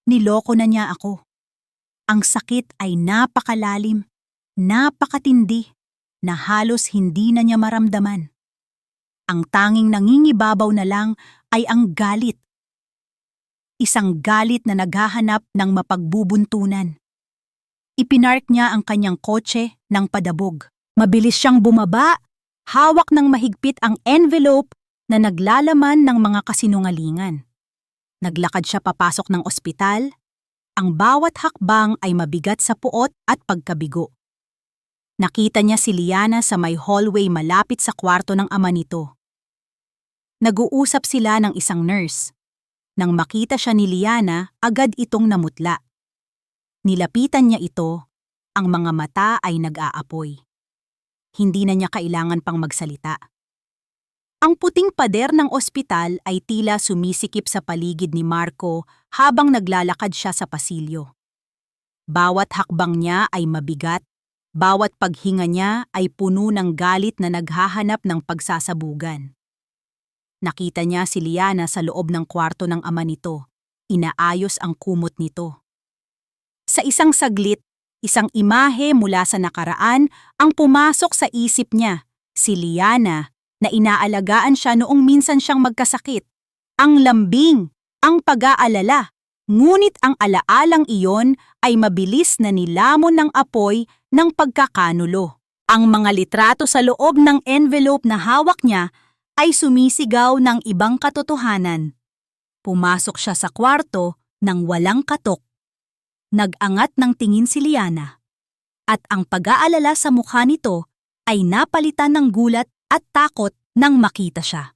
niloko na niya ako. Ang sakit ay napakalalim, napakatindi, na halos hindi na niya maramdaman. Ang tanging nangingibabaw na lang ay ang galit. Isang galit na naghahanap ng mapagbubuntunan. Ipinark niya ang kanyang kotse ng padabog. Mabilis siyang bumaba, hawak ng mahigpit ang envelope na naglalaman ng mga kasinungalingan. Naglakad siya papasok ng ospital. Ang bawat hakbang ay mabigat sa puot at pagkabigo. Nakita niya si Liana sa may hallway malapit sa kwarto ng ama nito. Nag-uusap sila ng isang nurse. Nang makita siya ni Liana, agad itong namutla. Nilapitan niya ito, ang mga mata ay nag-aapoy. Hindi na niya kailangan pang magsalita. Ang puting pader ng ospital ay tila sumisikip sa paligid ni Marco habang naglalakad siya sa pasilyo. Bawat hakbang niya ay mabigat, bawat paghinga niya ay puno ng galit na naghahanap ng pagsasabugan. Nakita niya si Liana sa loob ng kwarto ng ama nito. Inaayos ang kumot nito. Sa isang saglit, isang imahe mula sa nakaraan ang pumasok sa isip niya, si Liana, na inaalagaan siya noong minsan siyang magkasakit. Ang lambing, ang pag-aalala, ngunit ang alaalang iyon ay mabilis na nilamon ng apoy ng pagkakanulo. Ang mga litrato sa loob ng envelope na hawak niya ay sumisigaw ng ibang katotohanan. Pumasok siya sa kwarto nang walang katok. Nag-angat ng tingin si Liana. At ang pag-aalala sa mukha nito ay napalitan ng gulat at takot nang makita siya.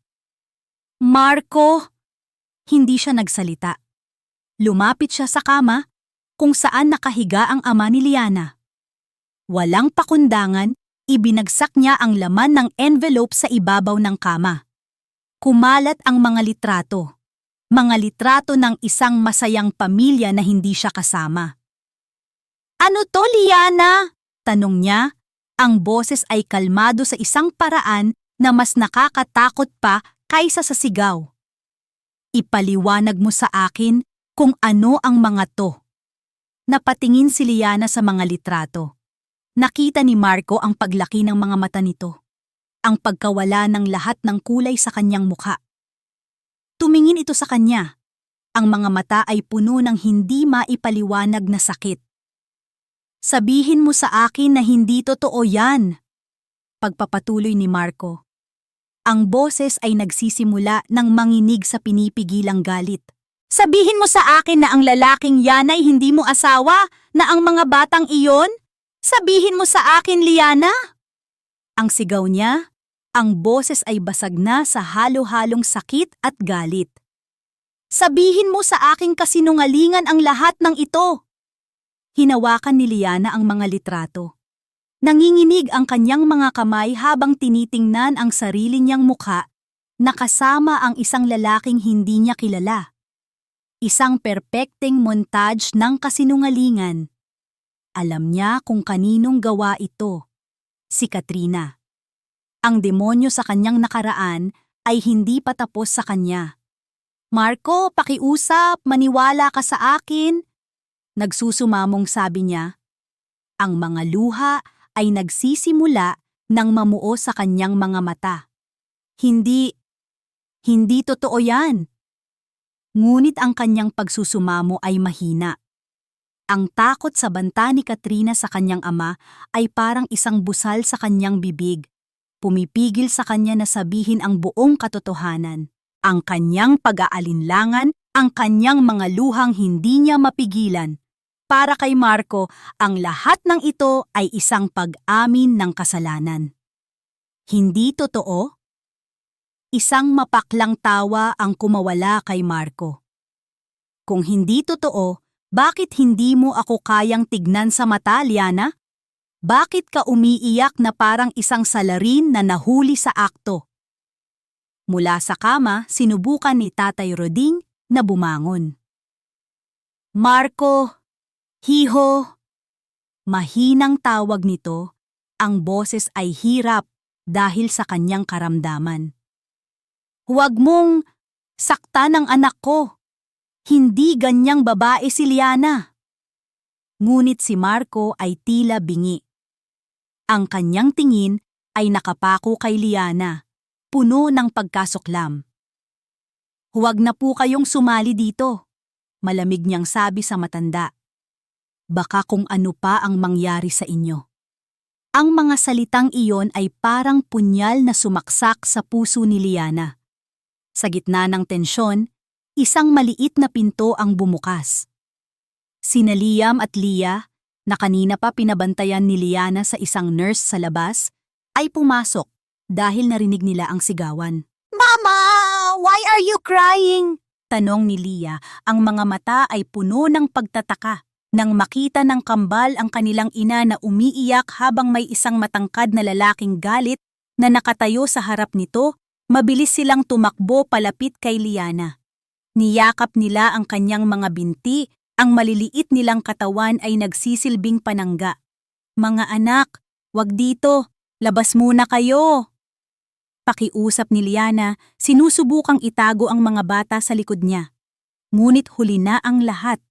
Marco! Hindi siya nagsalita. Lumapit siya sa kama kung saan nakahiga ang ama ni Liana. Walang pakundangan, ibinagsak niya ang laman ng envelope sa ibabaw ng kama. Kumalat ang mga litrato. Mga litrato ng isang masayang pamilya na hindi siya kasama. Ano to, Liana? Tanong niya. Ang boses ay kalmado sa isang paraan na mas nakakatakot pa kaysa sa sigaw. Ipaliwanag mo sa akin kung ano ang mga to. Napatingin si Liana sa mga litrato. Nakita ni Marco ang paglaki ng mga mata nito. Ang pagkawala ng lahat ng kulay sa kanyang mukha. Tumingin ito sa kanya. Ang mga mata ay puno ng hindi maipaliwanag na sakit. Sabihin mo sa akin na hindi totoo yan. Pagpapatuloy ni Marco. Ang boses ay nagsisimula ng manginig sa pinipigilang galit. Sabihin mo sa akin na ang lalaking yan ay hindi mo asawa, na ang mga batang iyon? Sabihin mo sa akin, Liana! Ang sigaw niya, ang boses ay basag na sa halo-halong sakit at galit. Sabihin mo sa aking kasinungalingan ang lahat ng ito! Hinawakan ni Liana ang mga litrato. Nanginginig ang kanyang mga kamay habang tinitingnan ang sarili niyang mukha na kasama ang isang lalaking hindi niya kilala. Isang perpekteng montage ng kasinungalingan. Alam niya kung kaninong gawa ito. Si Katrina. Ang demonyo sa kanyang nakaraan ay hindi pa tapos sa kanya. Marco, pakiusap, maniwala ka sa akin. Nagsusumamong sabi niya. Ang mga luha ay nagsisimula nang mamuo sa kanyang mga mata. Hindi totoo yan. Ngunit ang kanyang pagsusumamo ay mahina. Ang takot sa banta ni Katrina sa kanyang ama ay parang isang busal sa kanyang bibig. Pumipigil sa kanya na sabihin ang buong katotohanan. Ang kanyang pag-aalinlangan, ang kanyang mga luhang hindi niya mapigilan. Para kay Marco, ang lahat ng ito ay isang pag-amin ng kasalanan. Hindi totoo? Isang mapaklang tawa ang kumawala kay Marco. Kung hindi totoo, bakit hindi mo ako kayang tignan sa mata, Liana? Bakit ka umiiyak na parang isang salarin na nahuli sa akto? Mula sa kama, sinubukan ni Tatay Roding na bumangon. Marco! Hiho! Mahinang tawag nito, ang boses ay hirap dahil sa kanyang karamdaman. Huwag mong saktan ang anak ko. Hindi ganyang babae si Liana. Ngunit si Marco ay tila bingi. Ang kanyang tingin ay nakapako kay Liana, puno ng pagkasuklam. Huwag na po kayong sumali dito, malamig niyang sabi sa matanda. Baka kung ano pa ang mangyari sa inyo. Ang mga salitang iyon ay parang punyal na sumaksak sa puso ni Liana. Sa gitna ng tensyon, isang maliit na pinto ang bumukas. Sina Liam at Lia, na kanina pa pinabantayan ni Liana sa isang nurse sa labas, ay pumasok dahil narinig nila ang sigawan. Mama! Why are you crying? Tanong ni Lia, ang mga mata ay puno ng pagtataka. Nang makita ng kambal ang kanilang ina na umiiyak habang may isang matangkad na lalaking galit na nakatayo sa harap nito, mabilis silang tumakbo palapit kay Liana. Niyakap nila ang kanyang mga binti, ang maliliit nilang katawan ay nagsisilbing panangga. Mga anak, wag dito, labas muna kayo. Pakiusap ni Liana, sinusubukang itago ang mga bata sa likod niya. Ngunit huli na ang lahat.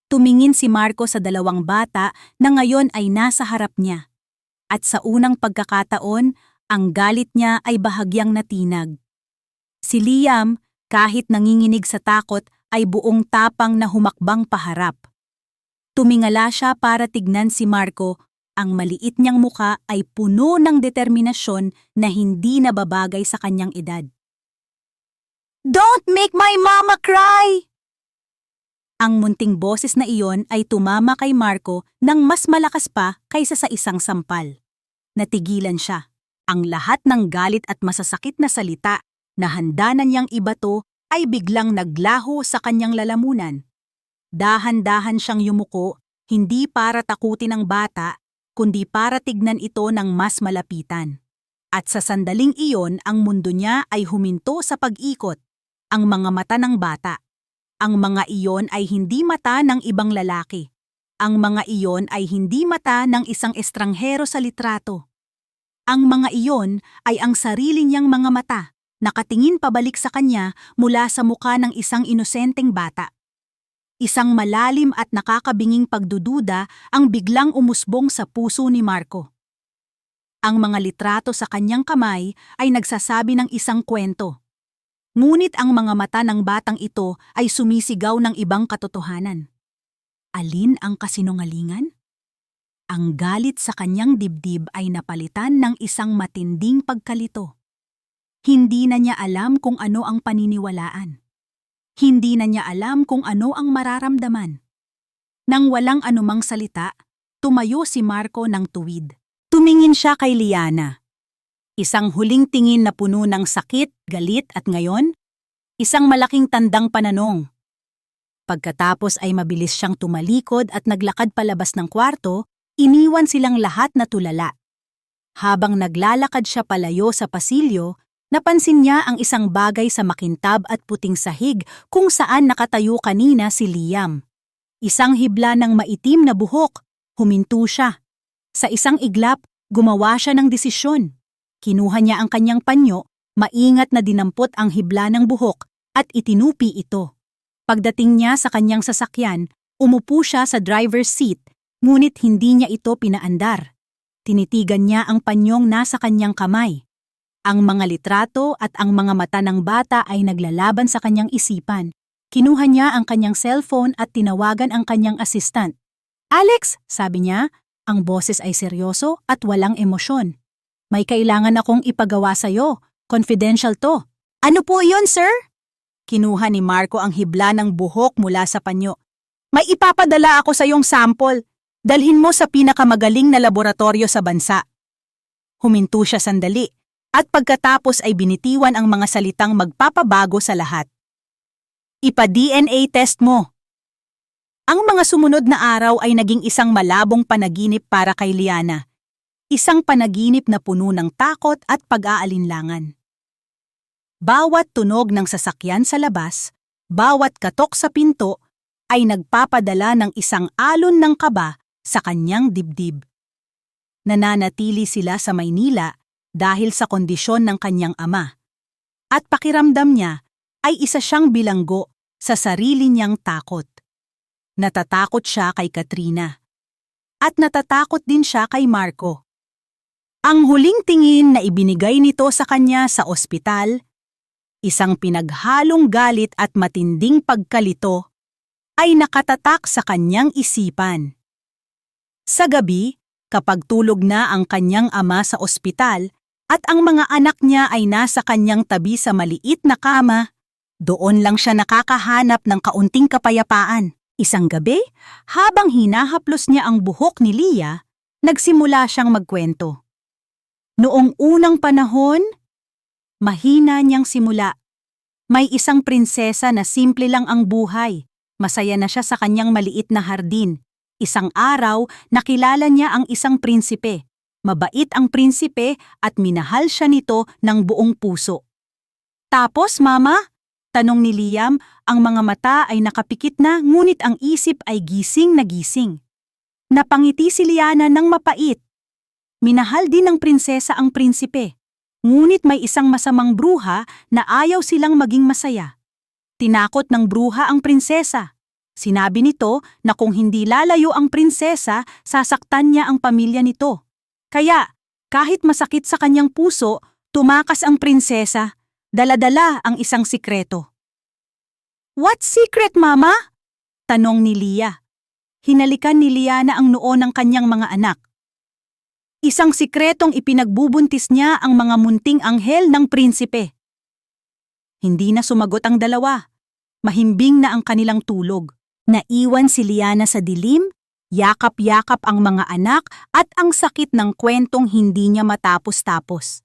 Tumingin si Marco sa dalawang bata na ngayon ay nasa harap niya. At sa unang pagkakataon, ang galit niya ay bahagyang natinag. Si Liam, kahit nanginginig sa takot, ay buong tapang na humakbang paharap. Tumingala siya para tignan si Marco, ang maliit niyang muka ay puno ng determinasyon na hindi nababagay sa kanyang edad. Don't make my mama cry! Ang munting boses na iyon ay tumama kay Marco nang mas malakas pa kaysa sa isang sampal. Natigilan siya. Ang lahat ng galit at masasakit na salita na handa na niyang ibato ay biglang naglaho sa kanyang lalamunan. Dahan-dahan siyang yumuko, hindi para takutin ang bata, kundi para tignan ito ng mas malapitan. At sa sandaling iyon, ang mundo niya ay huminto sa pag-ikot, ang mga mata ng bata. Ang mga iyon ay hindi mata ng ibang lalaki. Ang mga iyon ay hindi mata ng isang estranghero sa litrato. Ang mga iyon ay ang sarili niyang mga mata, nakatingin pabalik sa kanya mula sa muka ng isang inosenteng bata. Isang malalim at nakakabinging pagdududa ang biglang umusbong sa puso ni Marco. Ang mga litrato sa kanyang kamay ay nagsasabi ng isang kwento. Ngunit ang mga mata ng batang ito ay sumisigaw ng ibang katotohanan. Alin ang kasinungalingan? Ang galit sa kanyang dibdib ay napalitan ng isang matinding pagkalito. Hindi na niya alam kung ano ang paniniwalaan. Hindi na niya alam kung ano ang mararamdaman. Nang walang anumang salita, tumayo si Marco ng tuwid. Tumingin siya kay Liana. Isang huling tingin na puno ng sakit, galit at ngayon, isang malaking tandang pananong. Pagkatapos ay mabilis siyang tumalikod at naglakad palabas ng kwarto, iniwan silang lahat na tulala. Habang naglalakad siya palayo sa pasilyo, napansin niya ang isang bagay sa makintab at puting sahig kung saan nakatayo kanina si Liam. Isang hibla ng maitim na buhok, huminto siya. Sa isang iglap, gumawa siya ng desisyon. Kinuha niya ang kanyang panyo, maingat na dinampot ang hibla ng buhok at itinupi ito. Pagdating niya sa kanyang sasakyan, umupo siya sa driver's seat, ngunit hindi niya ito pinaandar. Tinitigan niya ang panyong nasa kanyang kamay. Ang mga litrato at ang mga mata ng bata ay naglalaban sa kanyang isipan. Kinuha niya ang kanyang cellphone at tinawagan ang kanyang assistant. "Alex," sabi niya, ang boses ay seryoso at walang emosyon. "May kailangan akong ipagawa sa'yo. Confidential to." "Ano po yun, sir?" Kinuha ni Marco ang hibla ng buhok mula sa panyo. "May ipapadala ako sa iyong sample. Dalhin mo sa pinakamagaling na laboratorio sa bansa." Huminto siya sandali, at pagkatapos ay binitiwan ang mga salitang magpapabago sa lahat. "Ipa-DNA test mo." Ang mga sumunod na araw ay naging isang malabong panaginip para kay Liana. Isang panaginip na puno ng takot at pag-aalinlangan. Bawat tunog ng sasakyan sa labas, bawat katok sa pinto, ay nagpapadala ng isang alon ng kaba sa kanyang dibdib. Nananatili sila sa Maynila dahil sa kondisyon ng kanyang ama. At pakiramdam niya ay isa siyang bilanggo sa sarili niyang takot. Natatakot siya kay Katrina. At natatakot din siya kay Marco. Ang huling tingin na ibinigay nito sa kanya sa ospital, isang pinaghalong galit at matinding pagkalito, ay nakatatak sa kanyang isipan. Sa gabi, kapag tulog na ang kanyang ama sa ospital at ang mga anak niya ay nasa kanyang tabi sa maliit na kama, doon lang siya nakakahanap ng kaunting kapayapaan. Isang gabi, habang hinahaplos niya ang buhok ni Leah, nagsimula siyang magkwento. Noong unang panahon, mahina niyang simula. May isang prinsesa na simple lang ang buhay. Masaya na siya sa kanyang maliit na hardin. Isang araw, nakilala niya ang isang prinsipe. Mabait ang prinsipe at minahal siya nito ng buong puso. "Tapos, Mama?" tanong ni Liam, ang mga mata ay nakapikit na ngunit ang isip ay gising na gising. Napangiti si Liana ng mapait. Minahal din ng prinsesa ang prinsipe. Ngunit may isang masamang bruha na ayaw silang maging masaya. Tinakot ng bruha ang prinsesa. Sinabi nito na kung hindi lalayo ang prinsesa, sasaktan niya ang pamilya nito. Kaya, kahit masakit sa kanyang puso, tumakas ang prinsesa. Dala-dala ang isang sikreto. "What secret, Mama?" tanong ni Leah. Hinalikan ni Liana ang noo ng kanyang mga anak. Isang sikretong ipinagbubuntis niya ang mga munting anghel ng prinsipe. Hindi na sumagot ang dalawa. Mahimbing na ang kanilang tulog. Naiwan si Liana sa dilim, yakap-yakap ang mga anak at ang sakit ng kwentong hindi niya matapos-tapos.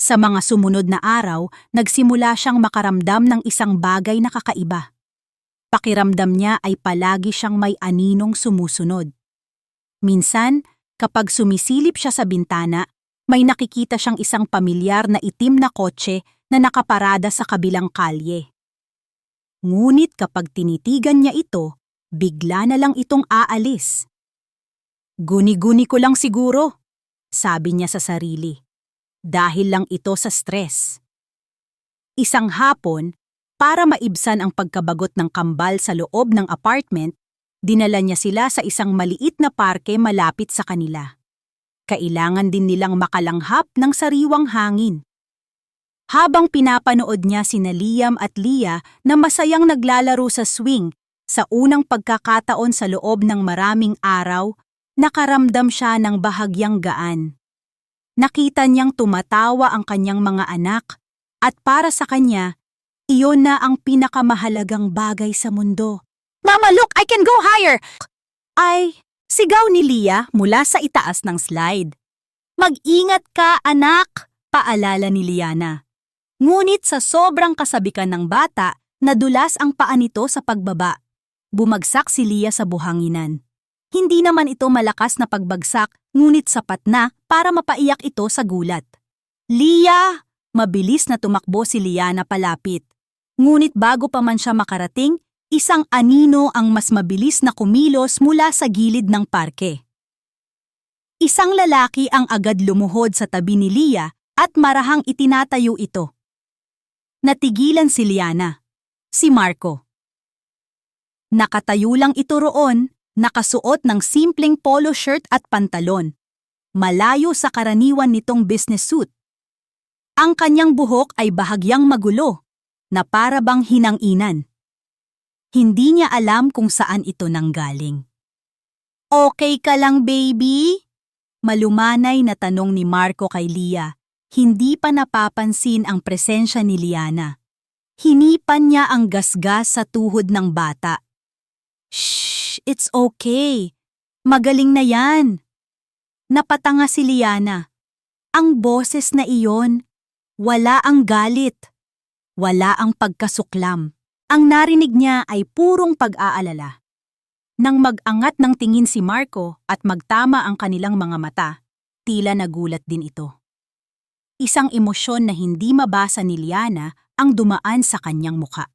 Sa mga sumunod na araw, nagsimula siyang makaramdam ng isang bagay na kakaiba. Pakiramdam niya ay palagi siyang may aninong sumusunod. Minsan, kapag sumisilip siya sa bintana, may nakikita siyang isang pamilyar na itim na kotse na nakaparada sa kabilang kalye. Ngunit kapag tinitigan niya ito, bigla na lang itong aalis. Guni-guni ko lang siguro, sabi niya sa sarili. Dahil lang ito sa stress. Isang hapon, para maibsan ang pagkabagot ng kambal sa loob ng apartment, dinala niya sila sa isang maliit na parke malapit sa kanila. Kailangan din nilang makalanghap ng sariwang hangin. Habang pinapanood niya sina Liam at Leah na masayang naglalaro sa swing sa unang pagkakataon sa loob ng maraming araw, nakaramdam siya ng bahagyang gaan. Nakita niyang tumatawa ang kanyang mga anak at para sa kanya, iyon na ang pinakamahalagang bagay sa mundo. "Mama, look! I can go higher!" Ay, sigaw ni Leah mula sa itaas ng slide. "Mag-ingat ka, anak!" paalala ni Liana. Ngunit sa sobrang kasabikan ng bata, nadulas ang paa nito sa pagbaba. Bumagsak si Leah sa buhanginan. Hindi naman ito malakas na pagbagsak, ngunit sapat na para mapaiyak ito sa gulat. "Leah!" Mabilis na tumakbo si Liana palapit. Ngunit bago pa man siya makarating, isang anino ang mas mabilis na kumilos mula sa gilid ng parke. Isang lalaki ang agad lumuhod sa tabi ni Leah at marahang itinatayo ito. Natigilan si Liana. Si Marco. Nakatayo lang ito roon, nakasuot ng simpleng polo shirt at pantalon. Malayo sa karaniwan nitong business suit. Ang kanyang buhok ay bahagyang magulo, na para bang hinanginan. Hindi niya alam kung saan ito nanggaling. "Okay ka lang, baby?" Malumanay na tanong ni Marco kay Leah. Hindi pa napapansin ang presensya ni Liana. Hinipan niya ang gasgas sa tuhod ng bata. "Shh, it's okay. Magaling na yan." Napatanga si Liana. Ang boses na iyon, wala ang galit. Wala ang pagkasuklam. Ang narinig niya ay purong pag-aalala. Nang mag-angat ng tingin si Marco at magtama ang kanilang mga mata, tila nagulat din ito. Isang emosyon na hindi mabasa ni Liana ang dumaan sa kanyang muka.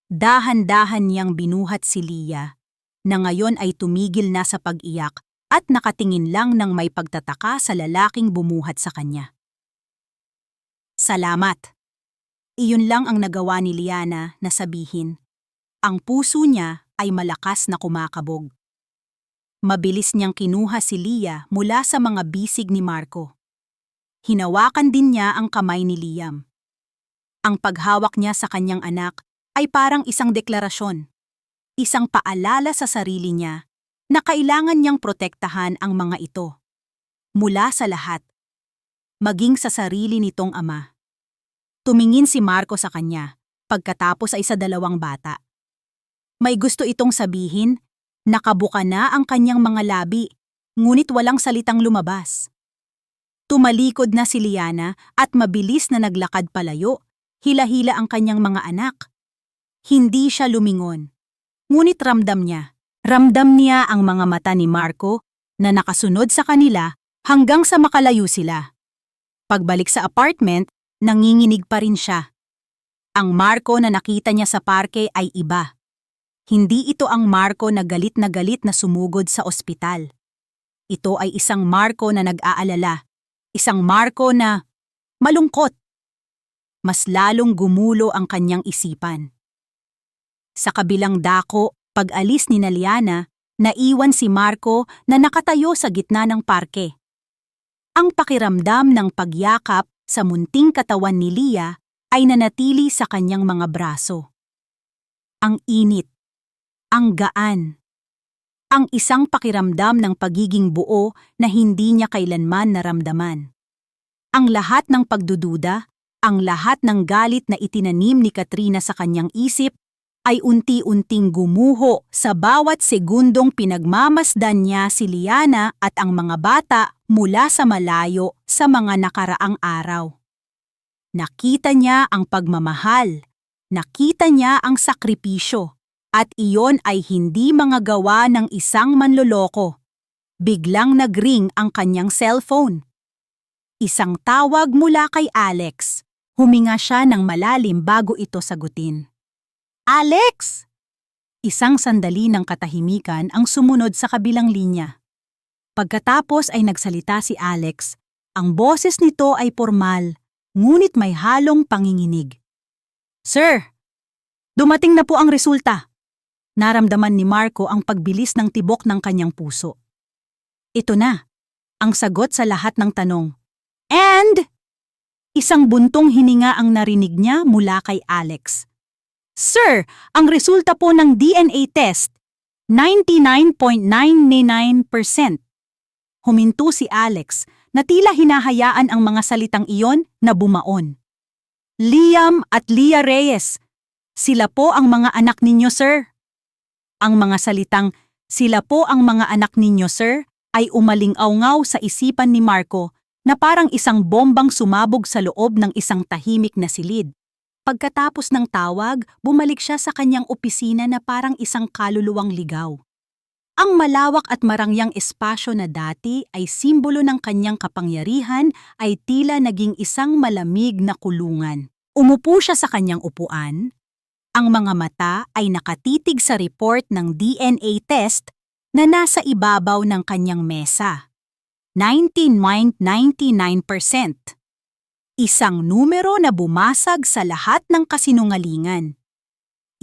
Dahan-dahan niyang binuhat si Leah, na ngayon ay tumigil na sa pag-iyak at nakatingin lang ng may pagtataka sa lalaking bumuhat sa kanya. "Salamat." Iyon lang ang nagawa ni Liana na sabihin. Ang puso niya ay malakas na kumakabog. Mabilis niyang kinuha si Leah mula sa mga bisig ni Marco. Hinawakan din niya ang kamay ni Liam. Ang paghawak niya sa kanyang anak ay parang isang deklarasyon. Isang paalala sa sarili niya na kailangan niyang protektahan ang mga ito. Mula sa lahat. Maging sa sarili nitong ama. Tumingin si Marco sa kanya, pagkatapos ay sa dalawang bata. May gusto itong sabihin, nakabuka na ang kanyang mga labi, ngunit walang salitang lumabas. Tumalikod na si Liana at mabilis na naglakad palayo, hila-hila ang kanyang mga anak. Hindi siya lumingon, ngunit ramdam niya. Ramdam niya ang mga mata ni Marco na nakasunod sa kanila hanggang sa makalayo sila. Pagbalik sa apartment, nanginginig pa rin siya. Ang Marco na nakita niya sa parke ay iba. Hindi ito ang Marco na galit na sumugod sa ospital. Ito ay isang Marco na nag-aalala. Isang Marco na malungkot. Mas lalong gumulo ang kanyang isipan. Sa kabilang dako, pag-alis ni Liana, naiwan si Marco na nakatayo sa gitna ng parke. Ang pakiramdam ng pagyakap sa munting katawan ni Leah ay nanatili sa kanyang mga braso. Ang init, ang gaan, ang isang pakiramdam ng pagiging buo na hindi niya kailanman naramdaman. Ang lahat ng pagdududa, ang lahat ng galit na itinanim ni Katrina sa kanyang isip ay unti-unting gumuho sa bawat segundong pinagmamasdan niya si Liana at ang mga bata mula sa malayo sa mga nakaraang araw. Nakita niya ang pagmamahal, nakita niya ang sakripisyo, at iyon ay hindi mga gawa ng isang manloloko. Biglang nagring ang kanyang cellphone. Isang tawag mula kay Alex. Huminga siya ng malalim bago ito sagutin. "Alex!" Isang sandali ng katahimikan ang sumunod sa kabilang linya. Pagkatapos ay nagsalita si Alex. Ang boses nito ay formal, ngunit may halong panginginig. "Sir, dumating na po ang resulta." Naramdaman ni Marco ang pagbilis ng tibok ng kanyang puso. Ito na, ang sagot sa lahat ng tanong. And isang buntong hininga ang narinig niya mula kay Alex. "Sir, ang resulta po ng DNA test, 99.99%. Huminto si Alex na tila hinahayaan ang mga salitang iyon na bumaon. "Liam at Leah Reyes, sila po ang mga anak ninyo, sir." Ang mga salitang, "Sila po ang mga anak ninyo, sir," ay umaling-awngaw sa isipan ni Marco na parang isang bombang sumabog sa loob ng isang tahimik na silid. Pagkatapos ng tawag, bumalik siya sa kanyang opisina na parang isang kaluluwang ligaw. Ang malawak at marangyang espasyo na dati ay simbolo ng kanyang kapangyarihan ay tila naging isang malamig na kulungan. Umupo siya sa kanyang upuan. Ang mga mata ay nakatitig sa report ng DNA test na nasa ibabaw ng kanyang mesa. 99.99%. Isang numero na bumasag sa lahat ng kasinungalingan.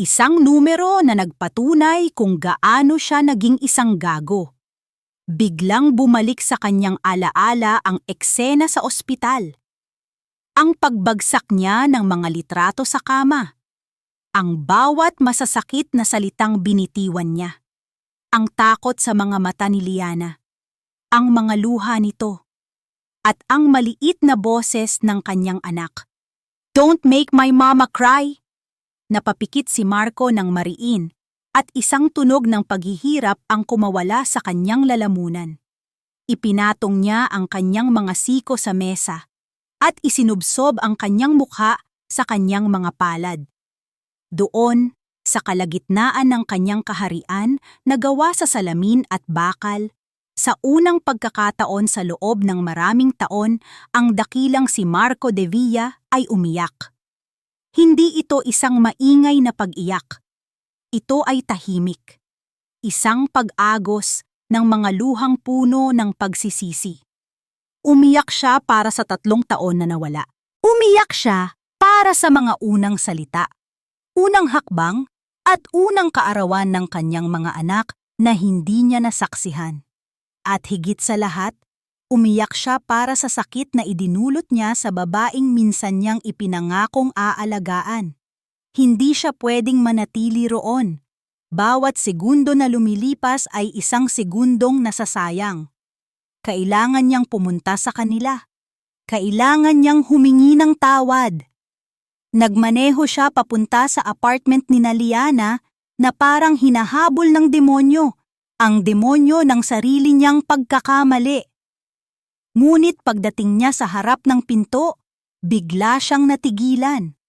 Isang numero na nagpatunay kung gaano siya naging isang gago. Biglang bumalik sa kanyang alaala ang eksena sa ospital. Ang pagbagsak niya ng mga litrato sa kama. Ang bawat masasakit na salitang binitiwan niya. Ang takot sa mga mata ni Liana. Ang mga luha nito. At ang maliit na boses ng kanyang anak. "Don't make my mama cry." Napapikit si Marco ng mariin at isang tunog ng paghihirap ang kumawala sa kanyang lalamunan. Ipinatong niya ang kanyang mga siko sa mesa at isinubsob ang kanyang mukha sa kanyang mga palad. Doon, sa kalagitnaan ng kanyang kaharian na gawa sa salamin at bakal, sa unang pagkakataon sa loob ng maraming taon, ang dakilang si Marco de Villa ay umiyak. Hindi ito isang maingay na pag-iyak. Ito ay tahimik. Isang pag-agos ng mga luhang puno ng pagsisisi. Umiyak siya para sa 3 taon na nawala. Umiyak siya para sa mga unang salita, unang hakbang, at unang kaarawan ng kanyang mga anak na hindi niya nasaksihan. At higit sa lahat, umiyak siya para sa sakit na idinulot niya sa babaeng minsan niyang ipinangakong aalagaan. Hindi siya pwedeng manatili roon. Bawat segundo na lumilipas ay isang segundong nasasayang. Kailangan niyang pumunta sa kanila. Kailangan niyang humingi ng tawad. Nagmaneho siya papunta sa apartment ni Liana na parang hinahabol ng demonyo. Ang demonyo ng sarili niyang pagkakamali. Ngunit pagdating niya sa harap ng pinto, bigla siyang natigilan.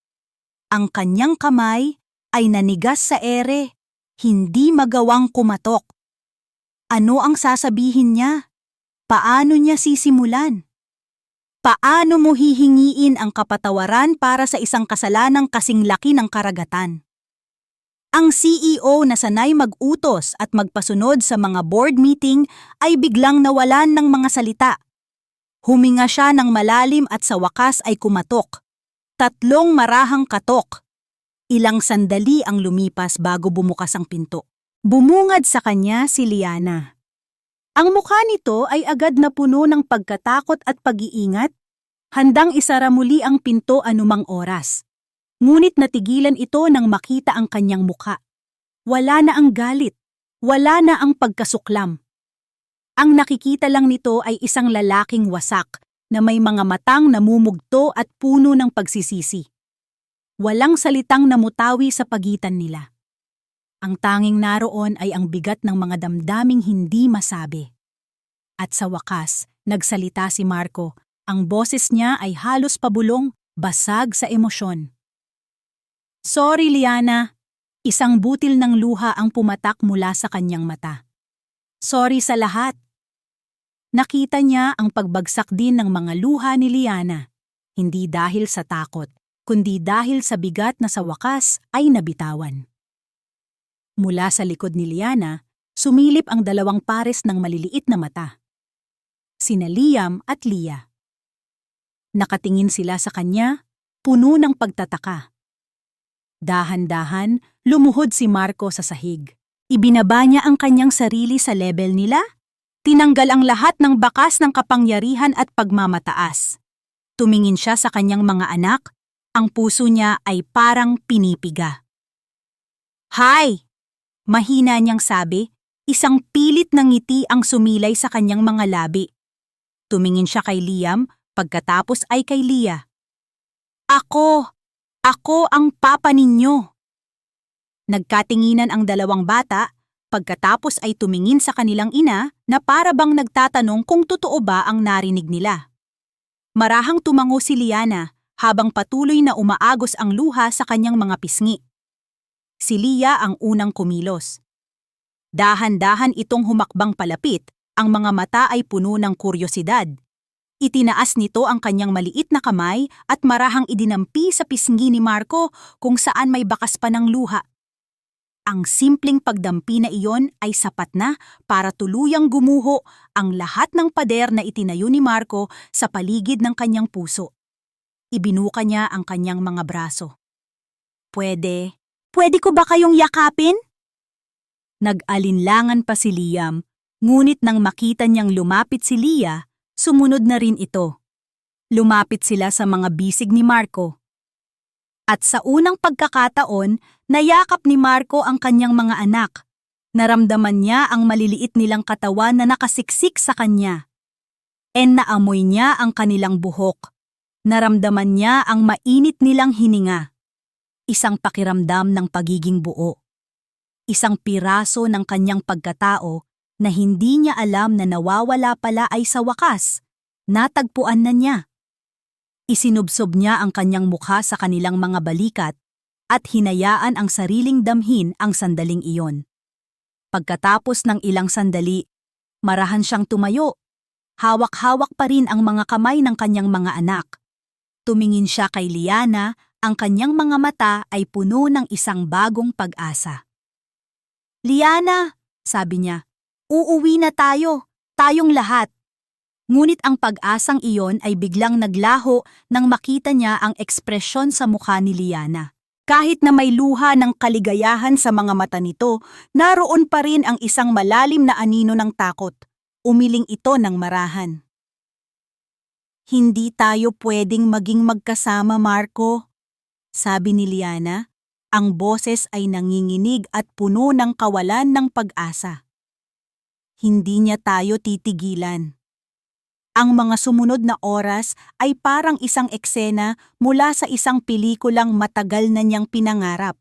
Ang kanyang kamay ay nanigas sa ere, hindi magawang kumatok. Ano ang sasabihin niya? Paano niya sisimulan? Paano mo hihingiin ang kapatawaran para sa isang kasalanang kasing laki ng karagatan? Ang CEO na sanay mag-utos at magpasunod sa mga board meeting ay biglang nawalan ng mga salita. Huminga siya ng malalim at sa wakas ay kumatok. 3 marahang katok. Ilang sandali ang lumipas bago bumukas ang pinto. Bumungad sa kanya si Liana. Ang mukha nito ay agad na puno ng pagkatakot at pag-iingat, handang isara muli ang pinto anumang oras. Ngunit natigilan ito nang makita ang kanyang mukha. Wala na ang galit, wala na ang pagkasuklam. Ang nakikita lang nito ay isang lalaking wasak na may mga matang namumugto at puno ng pagsisisi. Walang salitang namutawi sa pagitan nila. Ang tanging naroon ay ang bigat ng mga damdaming hindi masabi. At sa wakas, nagsalita si Marco. Ang boses niya ay halos pabulong, basag sa emosyon. "Sorry, Liana." Isang butil ng luha ang pumatak mula sa kanyang mata. "Sorry sa lahat." Nakita niya ang pagbagsak din ng mga luha ni Liana. Hindi dahil sa takot, kundi dahil sa bigat na sa wakas ay nabitawan. Mula sa likod ni Liana, sumilip ang dalawang pares ng maliliit na mata. Sina Liam at Leah. Nakatingin sila sa kanya, puno ng pagtataka. Dahan-dahan, lumuhod si Marco sa sahig. Ibinaba niya ang kanyang sarili sa level nila. Tinanggal ang lahat ng bakas ng kapangyarihan at pagmamataas. Tumingin siya sa kanyang mga anak, ang puso niya ay parang pinipiga. "Hi!" Mahina niyang sabi, isang pilit na ngiti ang sumilay sa kanyang mga labi. Tumingin siya kay Liam, pagkatapos ay kay Leah. Ako ang papa ninyo." Nagkatinginan ang dalawang bata, pagkatapos ay tumingin sa kanilang ina na para bang nagtatanong kung totoo ba ang narinig nila. Marahang tumango si Liana habang patuloy na umaagos ang luha sa kanyang mga pisngi. Si Leah ang unang kumilos. Dahan-dahan itong humakbang palapit, ang mga mata ay puno ng kuryosidad. Itinaas nito ang kanyang maliit na kamay at marahang idinampi sa pisngi ni Marco kung saan may bakas pa ng luha. Ang simpleng pagdampi na iyon ay sapat na para tuluyang gumuho ang lahat ng pader na itinayo ni Marco sa paligid ng kanyang puso. Ibinuka niya ang kanyang mga braso. Pwede ko ba kayong yakapin?" Nag-alinlangan pa si Liam, ngunit nang makita niyang lumapit si Leah, sumunod na rin ito. Lumapit sila sa mga bisig ni Marco. At sa unang pagkakataon, nayakap ni Marco ang kanyang mga anak. Naramdaman niya ang maliliit nilang katawan na nakasiksik sa kanya. Naamoy niya ang kanilang buhok. Naramdaman niya ang mainit nilang hininga. Isang pakiramdam ng pagiging buo. Isang piraso ng kanyang pagkatao na hindi niya alam na nawawala pala ay sa wakas. Natagpuan na niya. Isinubsob niya ang kanyang mukha sa kanilang mga balikat at hinayaan ang sariling damhin ang sandaling iyon. Pagkatapos ng ilang sandali, marahan siyang tumayo. Hawak-hawak pa rin ang mga kamay ng kanyang mga anak. Tumingin siya kay Liana, ang kanyang mga mata ay puno ng isang bagong pag-asa. "Liana," sabi niya, "uuwi na tayo, tayong lahat." Ngunit ang pag-asang iyon ay biglang naglaho nang makita niya ang ekspresyon sa mukha ni Liana. Kahit na may luha ng kaligayahan sa mga mata nito, naroon pa rin ang isang malalim na anino ng takot. Umiling ito ng marahan. "Hindi tayo pwedeng maging magkasama, Marco," sabi ni Liana. Ang boses ay nanginginig at puno ng kawalan ng pag-asa. Hindi niya tayo titigilan. Ang mga sumunod na oras ay parang isang eksena mula sa isang pelikulang matagal na niyang pinangarap.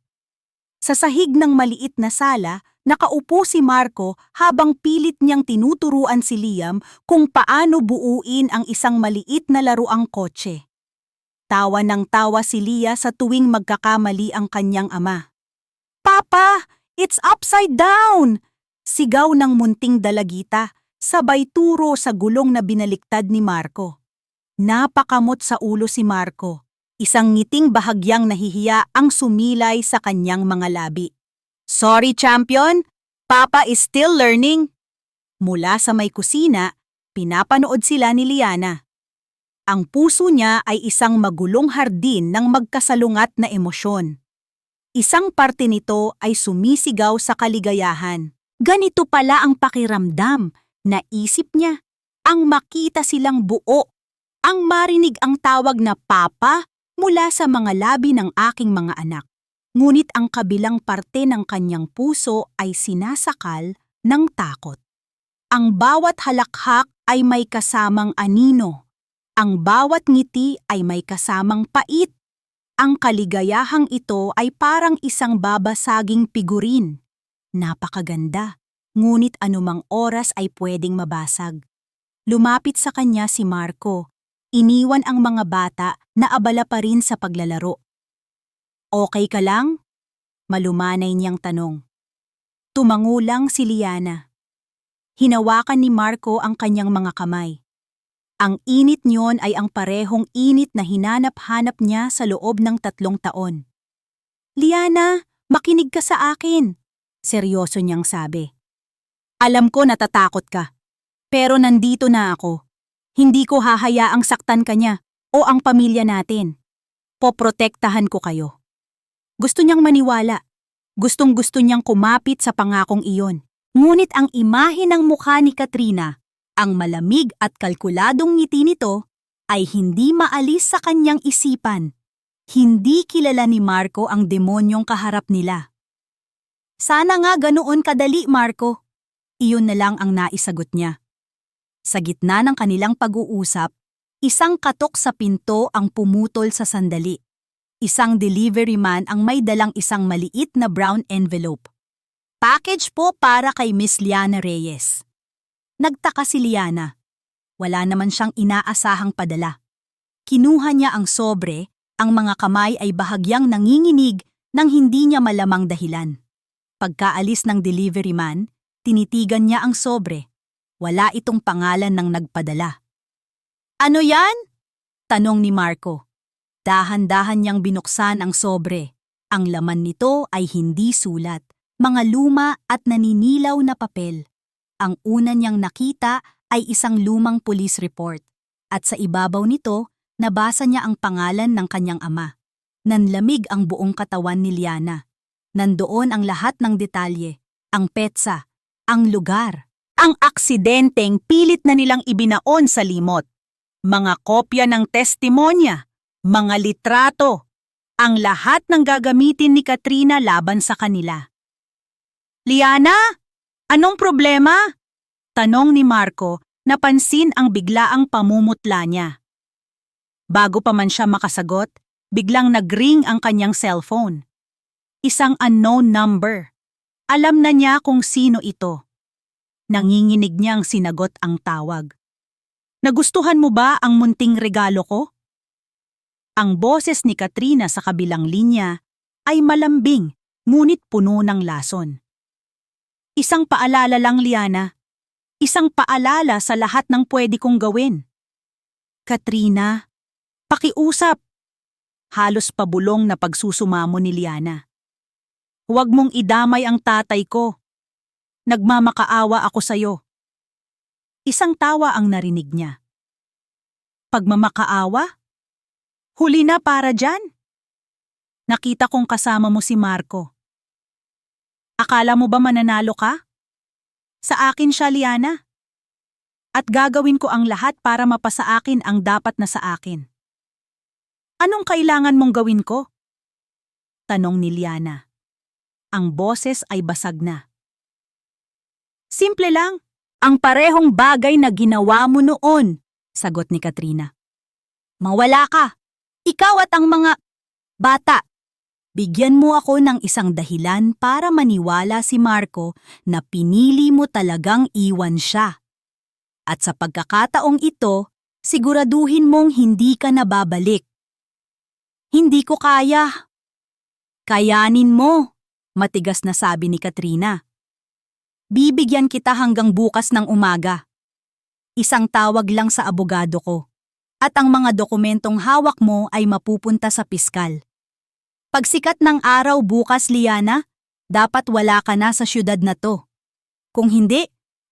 Sa sahig ng maliit na sala, nakaupo si Marco habang pilit niyang tinuturuan si Liam kung paano buuin ang isang maliit na laruang kotse. Tawa ng tawa si Leah sa tuwing magkakamali ang kanyang ama. "Papa, it's upside down!" Sigaw ng munting dalagita, sabay turo sa gulong na binaliktad ni Marco. Napakamot sa ulo si Marco. Isang ngiting bahagyang nahihiya ang sumilay sa kanyang mga labi. "Sorry, champion. Papa is still learning." Mula sa may kusina, pinapanood sila ni Liana. Ang puso niya ay isang magulong hardin ng magkasalungat na emosyon. Isang parte nito ay sumisigaw sa kaligayahan. Ganito pala ang pakiramdam, naisip niya. Ang makita silang buo, ang marinig ang tawag na papa mula sa mga labi ng aking mga anak. Ngunit ang kabilang parte ng kanyang puso ay sinasakal ng takot. Ang bawat halakhak ay may kasamang anino. Ang bawat ngiti ay may kasamang pait. Ang kaligayahang ito ay parang isang babasaging figurin. Napakaganda, ngunit anumang oras ay pwedeng mabasag. Lumapit sa kanya si Marco. Iniwan ang mga bata na abala pa rin sa paglalaro. "Okay ka lang?" Malumanay niyang tanong. Tumango lang si Liana. Hinawakan ni Marco ang kanyang mga kamay. Ang init niyon ay ang parehong init na hinanap-hanap niya sa loob ng 3 taon. "Liana, makinig ka sa akin," Seryoso niyang sabi. Alam ko natatakot ka. Pero nandito na ako. Hindi ko hahayaang saktan ka niya o ang pamilya natin. Poprotektahan ko kayo. Gusto niyang maniwala. Gustong-gusto niyang kumapit sa pangakong iyon. Ngunit ang imahe ng mukha ni Katrina, ang malamig at kalkuladong ngiti nito, ay hindi maalis sa kanyang isipan. Hindi kilala ni Marco ang demonyong kaharap nila. Sana nga ganoon kadali, Marco. Iyon na lang ang naisagot niya. Sa gitna ng kanilang pag-uusap, isang katok sa pinto ang pumutol sa sandali. Isang delivery man ang may dalang isang maliit na brown envelope. Package po para kay Miss Liana Reyes. Nagtaka si Liana. Wala naman siyang inaasahang padala. Kinuha niya ang sobre, ang mga kamay ay bahagyang nanginginig nang hindi niya malamang dahilan. Pagkaalis ng delivery man, tinitigan niya ang sobre. Wala itong pangalan ng nagpadala. Ano yan? Tanong ni Marco. Dahan-dahan niyang binuksan ang sobre. Ang laman nito ay hindi sulat, mga luma at naninilaw na papel. Ang una niyang nakita ay isang lumang police report. At sa ibabaw nito, nabasa niya ang pangalan ng kanyang ama. Nanlamig ang buong katawan ni Liana. Nandoon ang lahat ng detalye, ang petsa, ang lugar, ang aksidenteng pilit na nilang ibinaon sa limot, mga kopya ng testimonya, mga litrato, ang lahat ng gagamitin ni Katrina laban sa kanila. Liana, anong problema? Tanong ni Marco, napansin ang biglaang pamumutla niya. Bago pa man siya makasagot, biglang nag-ring ang kanyang cellphone. Isang unknown number. Alam na niya kung sino ito. Nanginginig niyang sinagot ang tawag. Nagustuhan mo ba ang munting regalo ko? Ang boses ni Katrina sa kabilang linya ay malambing ngunit puno ng lason. Isang paalala lang, Liana. Isang paalala sa lahat ng pwede kong gawin. Katrina, pakiusap. Halos pabulong na pagsusumamo ni Liana. Huwag mong idamay ang tatay ko. Nagmamakaawa ako sa'yo. Isang tawa ang narinig niya. Pagmamakaawa? Huli na para dyan. Nakita kong kasama mo si Marco. Akala mo ba mananalo ka? Sa akin siya, Liana. At gagawin ko ang lahat para mapasa akin ang dapat na sa akin. Anong kailangan mong gawin ko? Tanong ni Liana. Ang boses ay basag na. Simple lang. Ang parehong bagay na ginawa mo noon, sagot ni Katrina. Mawala ka. Ikaw at ang mga bata. Bigyan mo ako ng isang dahilan para maniwala si Marco na pinili mo talagang iwan siya. At sa pagkakataong ito, siguraduhin mong hindi ka na babalik. Hindi ko kaya. Kayanin mo, matigas na sabi ni Katrina. Bibigyan kita hanggang bukas ng umaga. Isang tawag lang sa abogado ko. At ang mga dokumentong hawak mo ay mapupunta sa piskal. Pagsikat ng araw bukas, Liana, dapat wala ka na sa syudad na to. Kung hindi,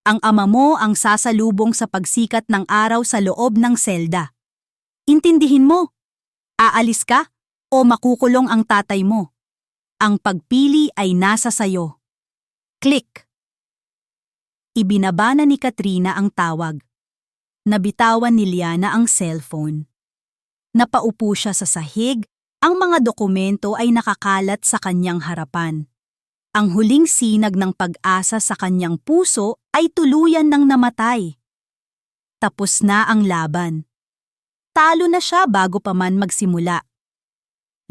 ang ama mo ang sasalubong sa pagsikat ng araw sa loob ng selda. Intindihin mo, aalis ka o makukulong ang tatay mo. Ang pagpili ay nasa sayo. Click. Ibinaba na ni Katrina ang tawag. Nabitawan ni Liana ang cellphone. Napaupo siya sa sahig, ang mga dokumento ay nakakalat sa kanyang harapan. Ang huling sinag ng pag-asa sa kanyang puso ay tuluyan ng namatay. Tapos na ang laban. Talo na siya bago pa man magsimula.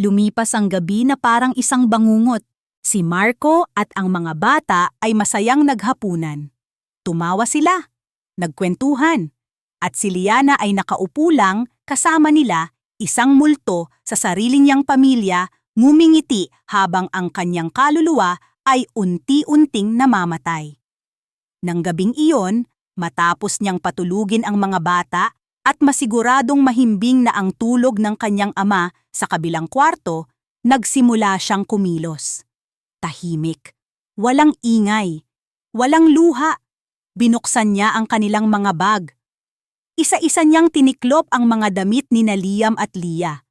Lumipas ang gabi na parang isang bangungot. Si Marco at ang mga bata ay masayang naghapunan. Tumawa sila, nagkwentuhan. At si Liana ay nakaupo lang kasama nila, isang multo sa sarili niyang pamilya, ngumingiti habang ang kanyang kaluluwa ay unti-unting namamatay. Nang gabing iyon, matapos niyang patulugin ang mga bata at masiguradong mahimbing na ang tulog ng kanyang ama sa kabilang kwarto, nagsimula siyang kumilos. Tahimik, Walang ingay, walang luha. Binuksan niya ang kanilang mga bag. Isa-isa niyang tiniklop ang mga damit ni Liam at Leah.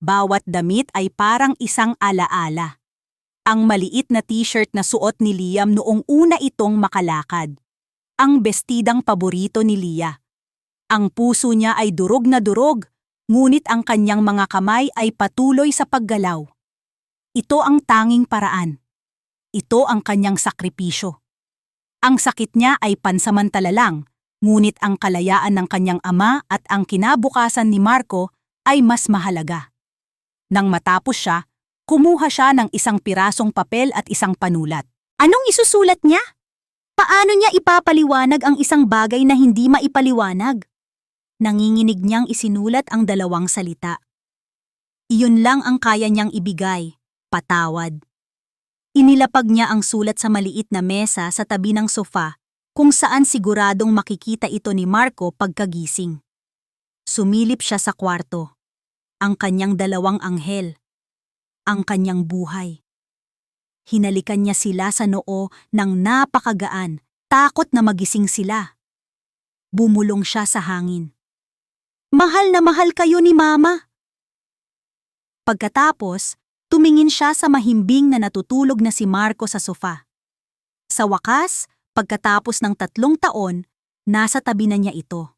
Bawat damit ay parang isang alaala. Ang maliit na t-shirt na suot ni Liam noong una itong makalakad. Ang bestidang paborito ni Leah. Ang puso niya ay durog na durog, ngunit ang kanyang mga kamay ay patuloy sa paggalaw. Ito ang tanging paraan. Ito ang kanyang sakripisyo. Ang sakit niya ay pansamantala lang, ngunit ang kalayaan ng kanyang ama at ang kinabukasan ni Marco ay mas mahalaga. Nang matapos siya, kumuha siya ng isang pirasong papel at isang panulat. Anong isusulat niya? Paano niya ipapaliwanag ang isang bagay na hindi maipaliwanag? Nanginginig niyang isinulat ang dalawang salita. Iyon lang ang kaya niyang ibigay, patawad. Inilapag niya ang sulat sa maliit na mesa sa tabi ng sofa kung saan siguradong makikita ito ni Marco pagkagising. Sumilip siya sa kwarto. Ang kanyang dalawang anghel. Ang kanyang buhay. Hinalikan niya sila sa noo ng napakagaan, takot na magising sila. Bumulong siya sa hangin. Mahal na mahal kayo ni Mama. Pagkatapos, tumingin siya sa mahimbing na natutulog na si Marco sa sofa. Sa wakas, pagkatapos ng 3 taon, nasa tabi na niya ito.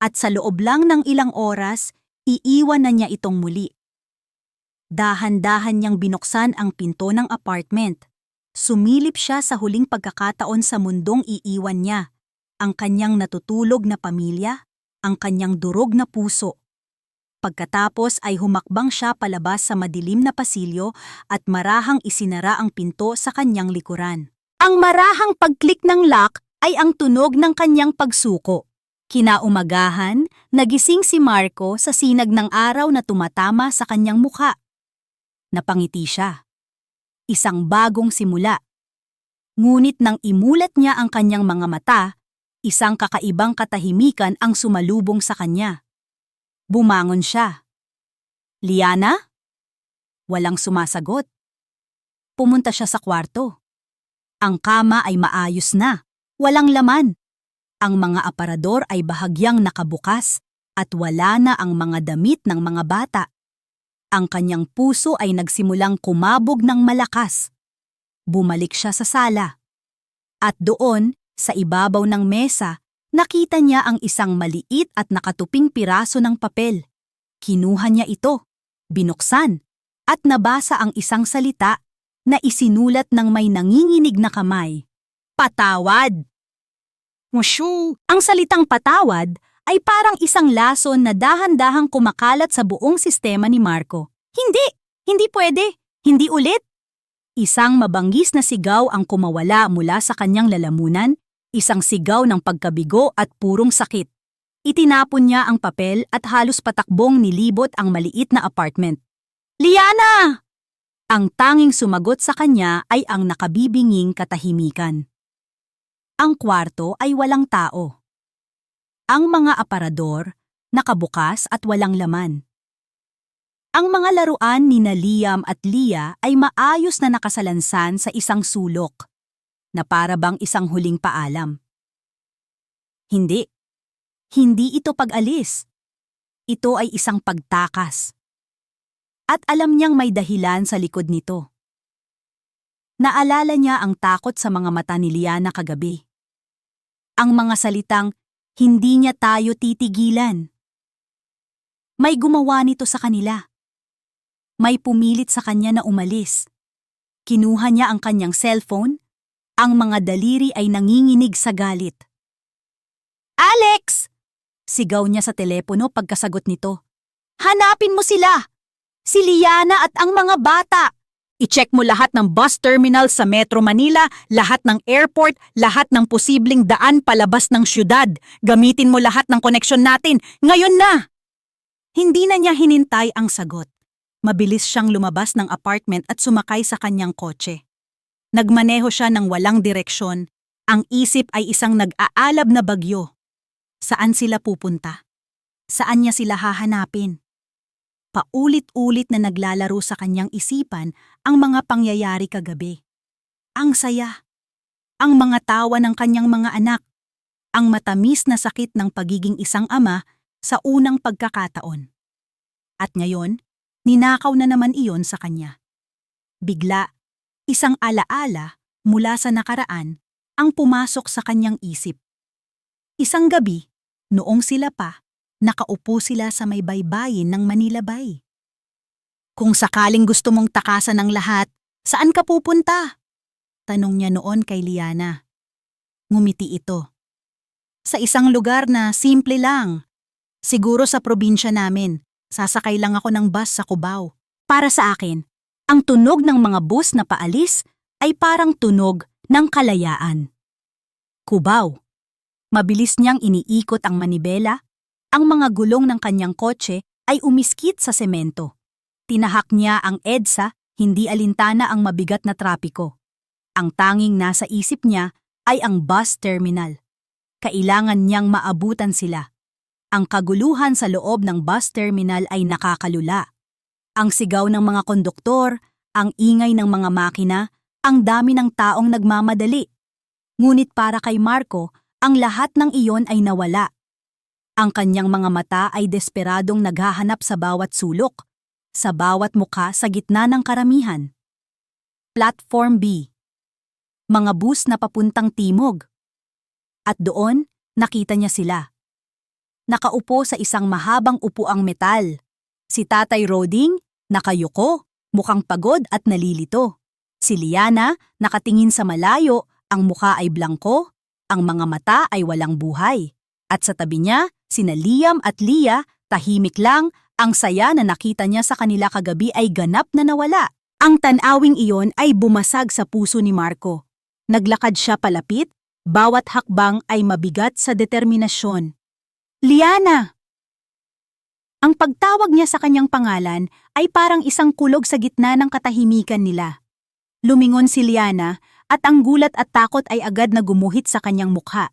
At sa loob lang ng ilang oras, iiwan na niya itong muli. Dahan-dahan niyang binuksan ang pinto ng apartment. Sumilip siya sa huling pagkakataon sa mundong iiwan niya, ang kanyang natutulog na pamilya, ang kanyang durog na puso. Pagkatapos ay humakbang siya palabas sa madilim na pasilyo at marahang isinara ang pinto sa kanyang likuran. Ang marahang pagklik ng lock ay ang tunog ng kanyang pagsuko. Kinaumagahan, nagising si Marco sa sinag ng araw na tumatama sa kanyang mukha. Napangiti siya. Isang bagong simula. Ngunit nang imulat niya ang kanyang mga mata, isang kakaibang katahimikan ang sumalubong sa kanya. Bumangon siya. Liana? Walang sumasagot. Pumunta siya sa kwarto. Ang kama ay maayos na, walang laman. Ang mga aparador ay bahagyang nakabukas at wala na ang mga damit ng mga bata. Ang kanyang puso ay nagsimulang kumabog ng malakas. Bumalik siya sa sala. At doon, sa ibabaw ng mesa, nakita niya ang isang maliit at nakatuping piraso ng papel. Kinuha niya ito, binuksan, at nabasa ang isang salita na isinulat ng may nanginginig na kamay. Patawad! Mushu! Ang salitang patawad ay parang isang lason na dahan-dahang kumakalat sa buong sistema ni Marco. Hindi! Hindi pwede! Hindi ulit! Isang mabanggis na sigaw ang kumawala mula sa kanyang lalamunan, isang sigaw ng pagkabigo at purong sakit. Itinapon niya ang papel at halos patakbong nilibot ang maliit na apartment. Liana! Ang tanging sumagot sa kanya ay ang nakabibinging katahimikan. Ang kwarto ay walang tao. Ang mga aparador, nakabukas at walang laman. Ang mga laruan ni Liam at Leah ay maayos na nakasalansan sa isang sulok, na para bang isang huling paalam. Hindi. Hindi ito pag-alis. Ito ay isang pagtakas. At alam niyang may dahilan sa likod nito. Naalala niya ang takot sa mga mata ni Liana kagabi. Ang mga salitang, hindi niya tayo titigilan. May gumawa nito sa kanila. May pumilit sa kanya na umalis. Kinuha niya ang kanyang cellphone. Ang mga daliri ay nanginginig sa galit. Alex! Sigaw niya sa telepono pagkasagot nito. Hanapin mo sila! Si Liana at ang mga bata! I-check mo lahat ng bus terminal sa Metro Manila, lahat ng airport, lahat ng posibleng daan palabas ng syudad. Gamitin mo lahat ng koneksyon natin. Ngayon na! Hindi na niya hinintay ang sagot. Mabilis siyang lumabas ng apartment at sumakay sa kanyang kotse. Nagmaneho siya ng walang direksyon. Ang isip ay isang nag-aalab na bagyo. Saan sila pupunta? Saan niya sila hahanapin? Paulit-ulit na naglalaro sa kanyang isipan ang mga pangyayari kagabi. Ang saya. Ang mga tawa ng kanyang mga anak. Ang matamis na sakit ng pagiging isang ama sa unang pagkakataon. At ngayon, ninakaw na naman iyon sa kanya. Bigla, isang alaala mula sa nakaraan ang pumasok sa kanyang isip. Isang gabi, noong sila pa, nakaupo sila sa may baybayin ng Manila Bay. Kung sakaling gusto mong takasan ng lahat, saan ka pupunta? Tanong niya noon kay Liana. Ngumiti ito. Sa isang lugar na simple lang. Siguro sa probinsya namin, sasakay lang ako ng bus sa Cubao. Para sa akin, ang tunog ng mga bus na paalis ay parang tunog ng kalayaan. Cubao. Mabilis niyang iniikot ang manibela, ang mga gulong ng kanyang kotse ay umiskit sa semento. Tinahak niya ang EDSA, hindi alintana ang mabigat na trapiko. Ang tanging nasa isip niya ay ang bus terminal. Kailangan niyang maabutan sila. Ang kaguluhan sa loob ng bus terminal ay nakakalula. Ang sigaw ng mga konduktor, ang ingay ng mga makina, ang dami ng taong nagmamadali. Ngunit para kay Marco, ang lahat ng iyon ay nawala. Ang kanyang mga mata ay desperadong naghahanap sa bawat sulok, sa bawat mukha sa gitna ng karamihan. Platform B. Mga bus na papuntang timog. At doon, nakita niya sila. Nakaupo sa isang mahabang upuang metal. Si Tatay Roding, nakayuko, mukhang pagod at nalilito. Si Liana, nakatingin sa malayo, ang mukha ay blangko, ang mga mata ay walang buhay. At sa tabi niya, sina Liam at Lia, tahimik lang, ang saya na nakita niya sa kanila kagabi ay ganap na nawala. Ang tanawing iyon ay bumasag sa puso ni Marco. Naglakad siya palapit, bawat hakbang ay mabigat sa determinasyon. Liana! Ang pagtawag niya sa kanyang pangalan ay parang isang kulog sa gitna ng katahimikan nila. Lumingon si Liana at ang gulat at takot ay agad na gumuhit sa kanyang mukha.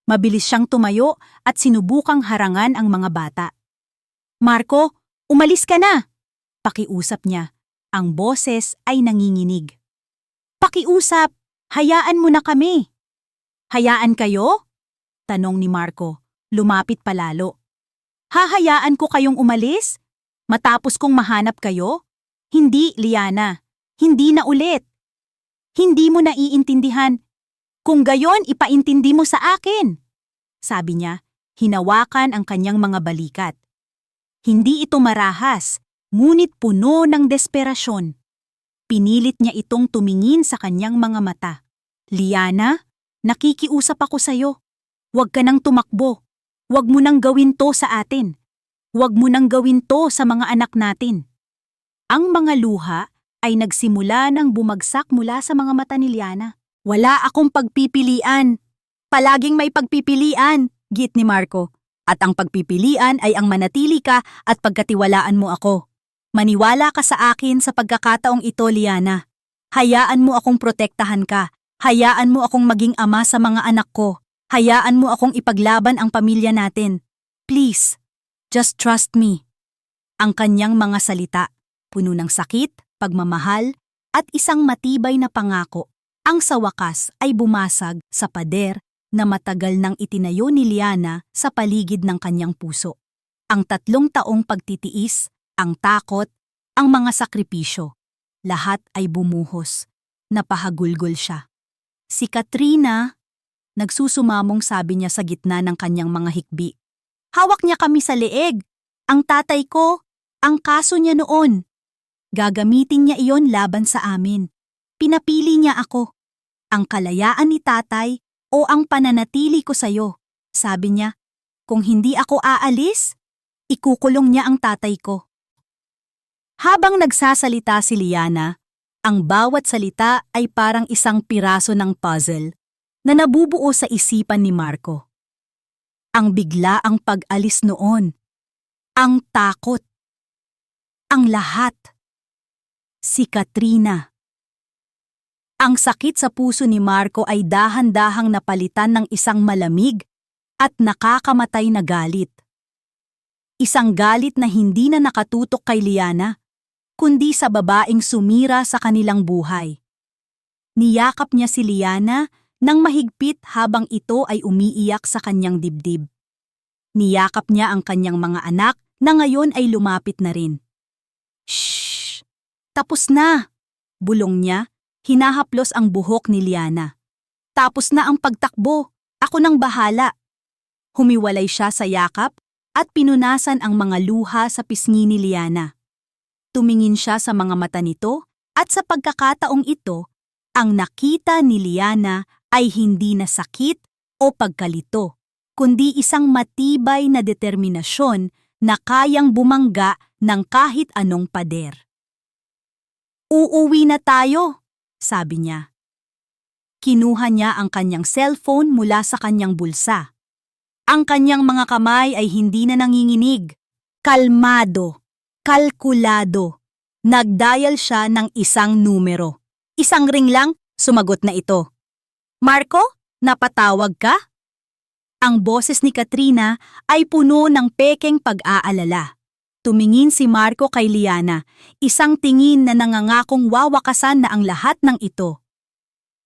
Mabilis siyang tumayo at sinubukang harangan ang mga bata. Marco, umalis ka na! Pakiusap niya. Ang boses ay nanginginig. Pakiusap! Hayaan mo na kami! Hayaan kayo? Tanong ni Marco, lumapit palalo. Hahayaan ko kayong umalis? Matapos kong mahanap kayo? Hindi, Liana. Hindi na ulit. Hindi mo naiintindihan. Kung gayon, ipaintindi mo sa akin. Sabi niya, hinawakan ang kanyang mga balikat. Hindi ito marahas, ngunit puno ng desperasyon. Pinilit niya itong tumingin sa kanyang mga mata. Liana, nakikiusap ako sa'yo. Huwag ka nang tumakbo. Huwag mo nang gawin to sa atin. Huwag mo nang gawin to sa mga anak natin. Ang mga luha ay nagsimula ng bumagsak mula sa mga mata ni Liana. Wala akong pagpipilian. Palaging may pagpipilian, git ni Marco. At ang pagpipilian ay ang manatili ka at pagkatiwalaan mo ako. Maniwala ka sa akin sa pagkakataong ito, Liana. Hayaan mo akong protektahan ka. Hayaan mo akong maging ama sa mga anak ko. Hayaan mo akong ipaglaban ang pamilya natin. Please, just trust me. Ang kanyang mga salita, puno ng sakit, pagmamahal, at isang matibay na pangako, ang sa wakas ay bumasag sa pader na matagal nang itinayo ni Liana sa paligid ng kanyang puso. Ang 3 taong pagtitiis, ang takot, ang mga sakripisyo, lahat ay bumuhos. Napahagulgol siya. Si Katrina, nagsusumamong sabi niya sa gitna ng kanyang mga hikbi. Hawak niya kami sa leeg. Ang tatay ko, ang kaso niya noon. Gagamitin niya iyon laban sa amin. Pinapili niya ako. Ang kalayaan ni tatay o ang pananatili ko sa'yo. Sabi niya, kung hindi ako aalis, ikukulong niya ang tatay ko. Habang nagsasalita si Liana, ang bawat salita ay parang isang piraso ng puzzle na nabubuo sa isipan ni Marco. Ang biglaang pag-alis noon, ang takot, ang lahat. Si Katrina. Ang sakit sa puso ni Marco ay dahan-dahang napalitan ng isang malamig at nakakamatay na galit. Isang galit na hindi na nakatutok kay Liana, kundi sa babaeng sumira sa kanilang buhay. Niyakap niya si Liana nang mahigpit habang ito ay umiiyak sa kanyang dibdib. Niyakap niya ang kanyang mga anak na ngayon ay lumapit na rin. Shh! Tapos na! Bulong niya, hinahaplos ang buhok ni Liana. Tapos na ang pagtakbo, ako nang bahala. Humiwalay siya sa yakap at pinunasan ang mga luha sa pisngi ni Liana. Tumingin siya sa mga mata nito at sa pagkakataong ito, ang nakita ni Liana ay hindi na sakit o pagkalito, kundi isang matibay na determinasyon na kayang bumangga ng kahit anong pader. "Uuwi na tayo," sabi niya. Kinuha niya ang kanyang cellphone mula sa kanyang bulsa. Ang kanyang mga kamay ay hindi na nanginginig. Kalmado, kalkulado. Nagdial siya ng isang numero. Isang ring lang, sumagot na ito. "Marco, napatawag ka?" Ang boses ni Katrina ay puno ng pekeng pag-aalala. Tumingin si Marco kay Liana, isang tingin na nangangakong wawakasan na ang lahat ng ito.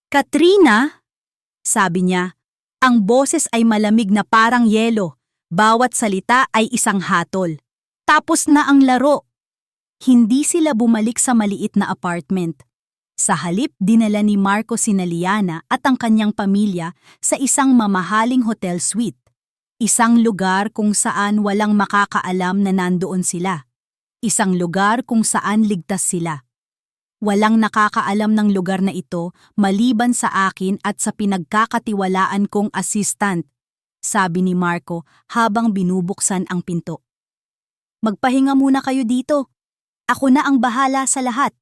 "Katrina?" sabi niya. Ang boses ay malamig na parang yelo. Bawat salita ay isang hatol. Tapos na ang laro. Hindi sila bumalik sa maliit na apartment. Sa halip, dinala ni Marco sina Liana at ang kanyang pamilya sa isang mamahaling hotel suite. Isang lugar kung saan walang makakaalam na nandoon sila. Isang lugar kung saan ligtas sila. Walang nakakaalam ng lugar na ito maliban sa akin at sa pinagkakatiwalaan kong assistant, sabi ni Marco habang binubuksan ang pinto. "Magpahinga muna kayo dito. Ako na ang bahala sa lahat."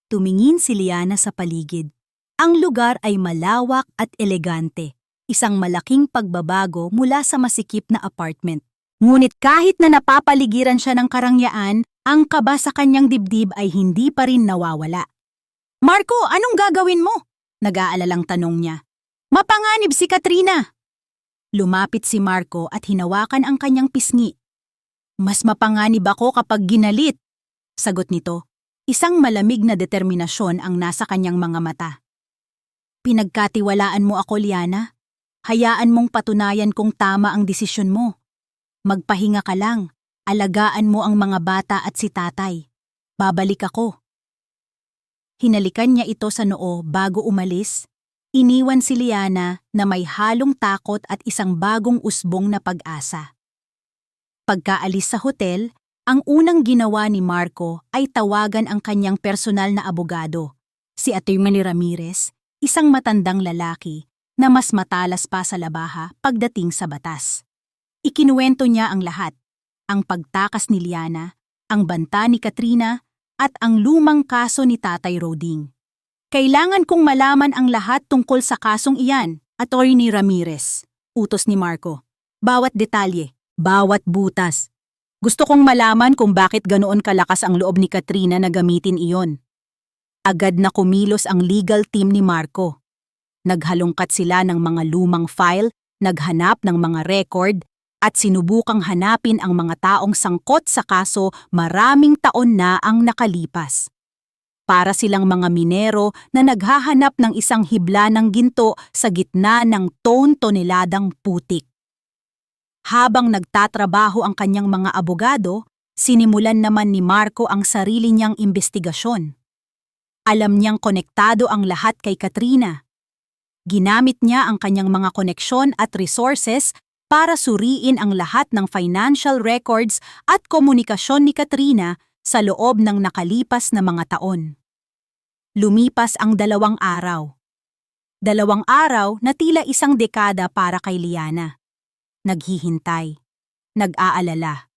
Tumingin si Liana sa paligid. Ang lugar ay malawak at elegante. Isang malaking pagbabago mula sa masikip na apartment. Ngunit kahit na napapaligiran siya ng karangyaan, ang kaba sa kanyang dibdib ay hindi pa rin nawawala. "Marco, anong gagawin mo?" nag-aalalang tanong niya. "Mapanganib si Katrina." Lumapit si Marco at hinawakan ang kanyang pisngi. "Mas mapanganib ako kapag ginalit," sagot nito. Isang malamig na determinasyon ang nasa kanyang mga mata. "Pinagkatiwalaan mo ako, Liana. Hayaan mong patunayan kung tama ang desisyon mo. Magpahinga ka lang. Alagaan mo ang mga bata at si tatay. Babalik ako." Hinalikan niya ito sa noo bago umalis. Iniwan si Liana na may halong takot at isang bagong usbong na pag-asa. Pagkaalis sa hotel, ang unang ginawa ni Marco ay tawagan ang kanyang personal na abogado, si Atty. Ramirez, isang matandang lalaki na mas matalas pa sa labaha pagdating sa batas. Ikinuwento niya ang lahat, ang pagtakas ni Liana, ang banta ni Katrina, at ang lumang kaso ni Tatay Roding. "Kailangan kong malaman ang lahat tungkol sa kasong iyan, Atty. Ramirez," utos ni Marco. "Bawat detalye, bawat butas. Gusto kong malaman kung bakit ganoon kalakas ang loob ni Katrina na gamitin iyon." Agad na kumilos ang legal team ni Marco. Naghalongkat sila ng mga lumang file, naghanap ng mga record, at sinubukang hanapin ang mga taong sangkot sa kaso maraming taon na ang nakalipas. Para silang mga minero na naghahanap ng isang hibla ng ginto sa gitna ng ton-toneladang putik. Habang nagtatrabaho ang kanyang mga abogado, sinimulan naman ni Marco ang sarili niyang imbestigasyon. Alam niyang konektado ang lahat kay Katrina. Ginamit niya ang kanyang mga koneksyon at resources para suriin ang lahat ng financial records at komunikasyon ni Katrina sa loob ng nakalipas na mga taon. Lumipas ang 2 araw. 2 araw na tila isang dekada para kay Liana. Naghihintay, nag-aalala.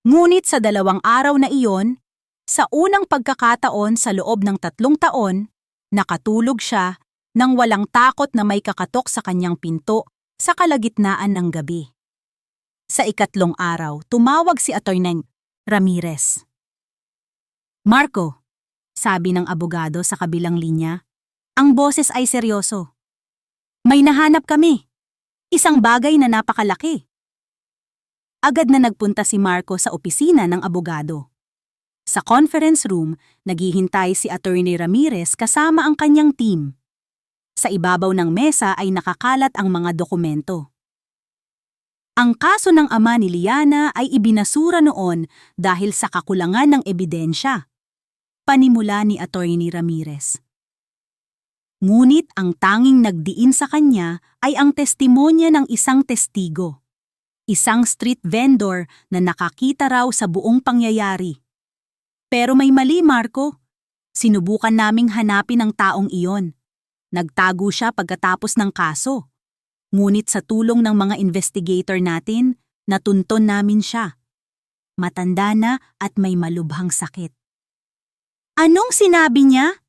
Ngunit sa 2 araw na iyon, sa unang pagkakataon sa loob ng 3 taon, nakatulog siya nang walang takot na may kakatok sa kanyang pinto sa kalagitnaan ng gabi. Sa 3 araw, tumawag si Atty. Ramirez. "Marco," sabi ng abogado sa kabilang linya, ang boses ay seryoso. "May nahanap kami. Isang bagay na napakalaki." Agad na nagpunta si Marco sa opisina ng abogado. Sa conference room, naghihintay si Attorney Ramirez kasama ang kanyang team. Sa ibabaw ng mesa ay nakakalat ang mga dokumento. Ang kaso ng ama ni Liana ay ibinasura noon dahil sa kakulangan ng ebidensya. Panimula ni Attorney Ramirez. Ngunit ang tanging nagdiin sa kanya ay ang testimonya ng isang testigo. Isang street vendor na nakakita raw sa buong pangyayari. Pero may mali, Marco. Sinubukan naming hanapin ang taong iyon. Nagtago siya pagkatapos ng kaso. Ngunit sa tulong ng mga investigator natin, natunton namin siya. Matanda na at may malubhang sakit. Anong sinabi niya?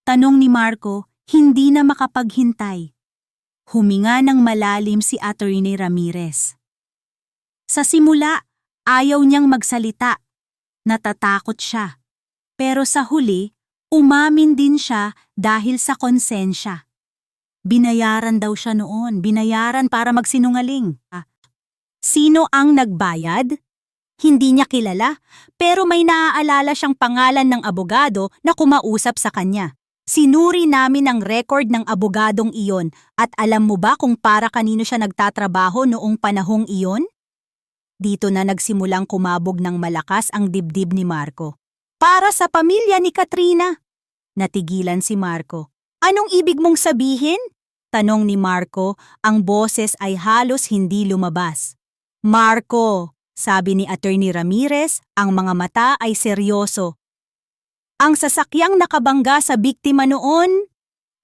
Tanong ni Marco, hindi na makapaghintay. Huminga ng malalim si Attorney Ramirez. Sa simula, ayaw niyang magsalita. Natatakot siya. Pero sa huli, umamin din siya dahil sa konsensya. Binayaran daw siya noon, binayaran para magsinungaling. Sino ang nagbayad? Hindi niya kilala, pero may naaalala siyang pangalan ng abogado na kumausap sa kanya. Sinuri namin ang record ng abogadong iyon at alam mo ba kung para kanino siya nagtatrabaho noong panahong iyon? Dito na nagsimulang kumabog ng malakas ang dibdib ni Marco. Para sa pamilya ni Katrina. Natigilan si Marco. Anong ibig mong sabihin? Tanong ni Marco, ang boses ay halos hindi lumabas. Marco, sabi ni Attorney Ramirez, ang mga mata ay seryoso. Ang sasakyang nakabangga sa biktima noon,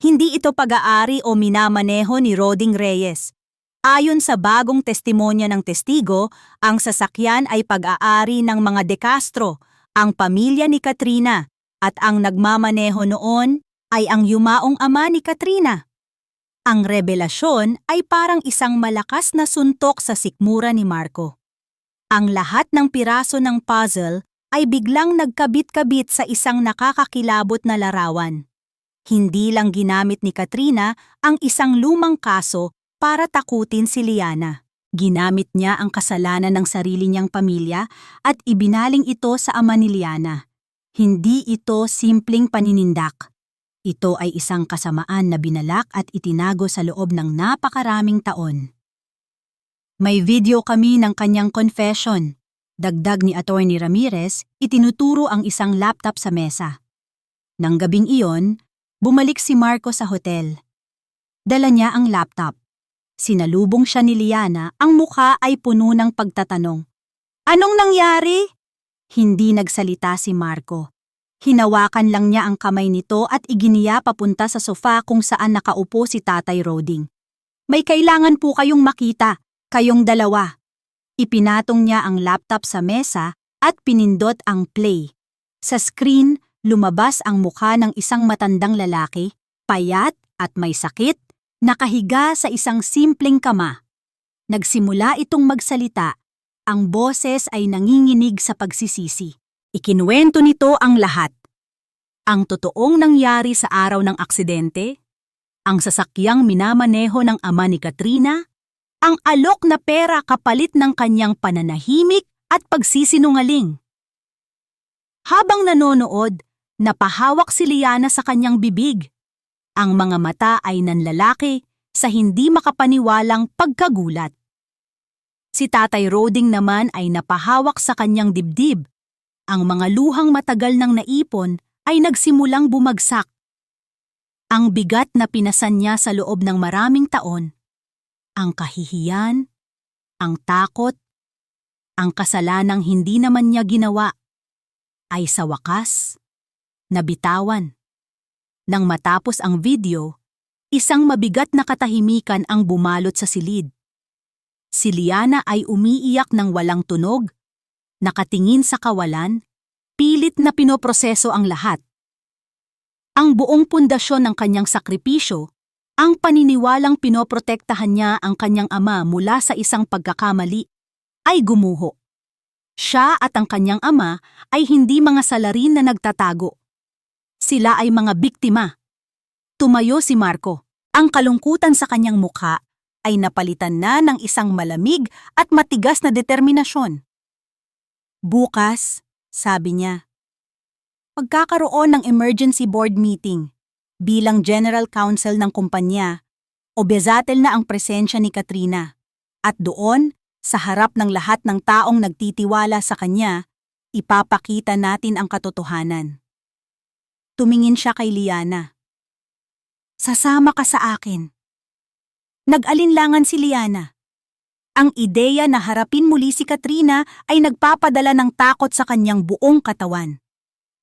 hindi ito pag-aari o minamaneho ni Roding Reyes. Ayon sa bagong testimonya ng testigo, ang sasakyan ay pag-aari ng mga De Castro, ang pamilya ni Katrina, at ang nagmamaneho noon ay ang yumaong ama ni Katrina. Ang revelasyon ay parang isang malakas na suntok sa sikmura ni Marco. Ang lahat ng piraso ng puzzle ay biglang nagkabit-kabit sa isang nakakakilabot na larawan. Hindi lang ginamit ni Katrina ang isang lumang kaso para takutin si Liana. Ginamit niya ang kasalanan ng sarili niyang pamilya at ibinaling ito sa ama ni Liana. Hindi ito simpleng paninindak. Ito ay isang kasamaan na binalak at itinago sa loob ng napakaraming taon. May video kami ng kanyang confession. Dagdag ni Attorney Ramirez, itinuturo ang isang laptop sa mesa. Nang gabing iyon, bumalik si Marco sa hotel. Dala niya ang laptop. Sinalubong siya ni Liana, ang mukha ay puno ng pagtatanong. Anong nangyari? Hindi nagsalita si Marco. Hinawakan lang niya ang kamay nito at iginiya papunta sa sofa kung saan nakaupo si Tatay Roding. May kailangan po kayong makita, kayong dalawa. Ipinatong niya ang laptop sa mesa at pinindot ang play. Sa screen, lumabas ang mukha ng isang matandang lalaki, payat at may sakit, nakahiga sa isang simpleng kama. Nagsimula itong magsalita, ang boses ay nanginginig sa pagsisisi. Ikinuwento nito ang lahat. Ang totoong nangyari sa araw ng aksidente, ang sasakyang minamaneho ng ama ni Katrina, ang alok na pera kapalit ng kanyang pananahimik at pagsisinungaling. Habang nanonood, napahawak si Liana sa kanyang bibig. Ang mga mata ay nanlalaki sa hindi makapaniwalang pagkagulat. Si Tatay Roding naman ay napahawak sa kanyang dibdib. Ang mga luhang matagal nang naipon ay nagsimulang bumagsak. Ang bigat na pinasan niya sa loob ng maraming taon, ang kahihiyan, ang takot, ang kasalanang hindi naman niya ginawa, ay sa wakas, nabitawan. Nang matapos ang video, isang mabigat na katahimikan ang bumalot sa silid. Si Liana ay umiiyak ng walang tunog, nakatingin sa kawalan, pilit na pinoproseso ang lahat. Ang buong pundasyon ng kanyang sakripisyo, ang paniniwalang pinoprotektahan niya ang kanyang ama mula sa isang pagkakamali, ay gumuho. Siya at ang kanyang ama ay hindi mga salarin na nagtatago. Sila ay mga biktima. Tumayo si Marco. Ang kalungkutan sa kanyang mukha ay napalitan na ng isang malamig at matigas na determinasyon. Bukas, sabi niya, Pagkakaroon ng emergency board meeting. Bilang general counsel ng kumpanya, obezatel na ang presensya ni Katrina. At doon, sa harap ng lahat ng taong nagtitiwala sa kanya, ipapakita natin ang katotohanan. Tumingin siya kay Liana. Sasama ka sa akin. Nag-alinlangan si Liana. Ang ideya na harapin muli si Katrina ay nagpapadala ng takot sa kanyang buong katawan.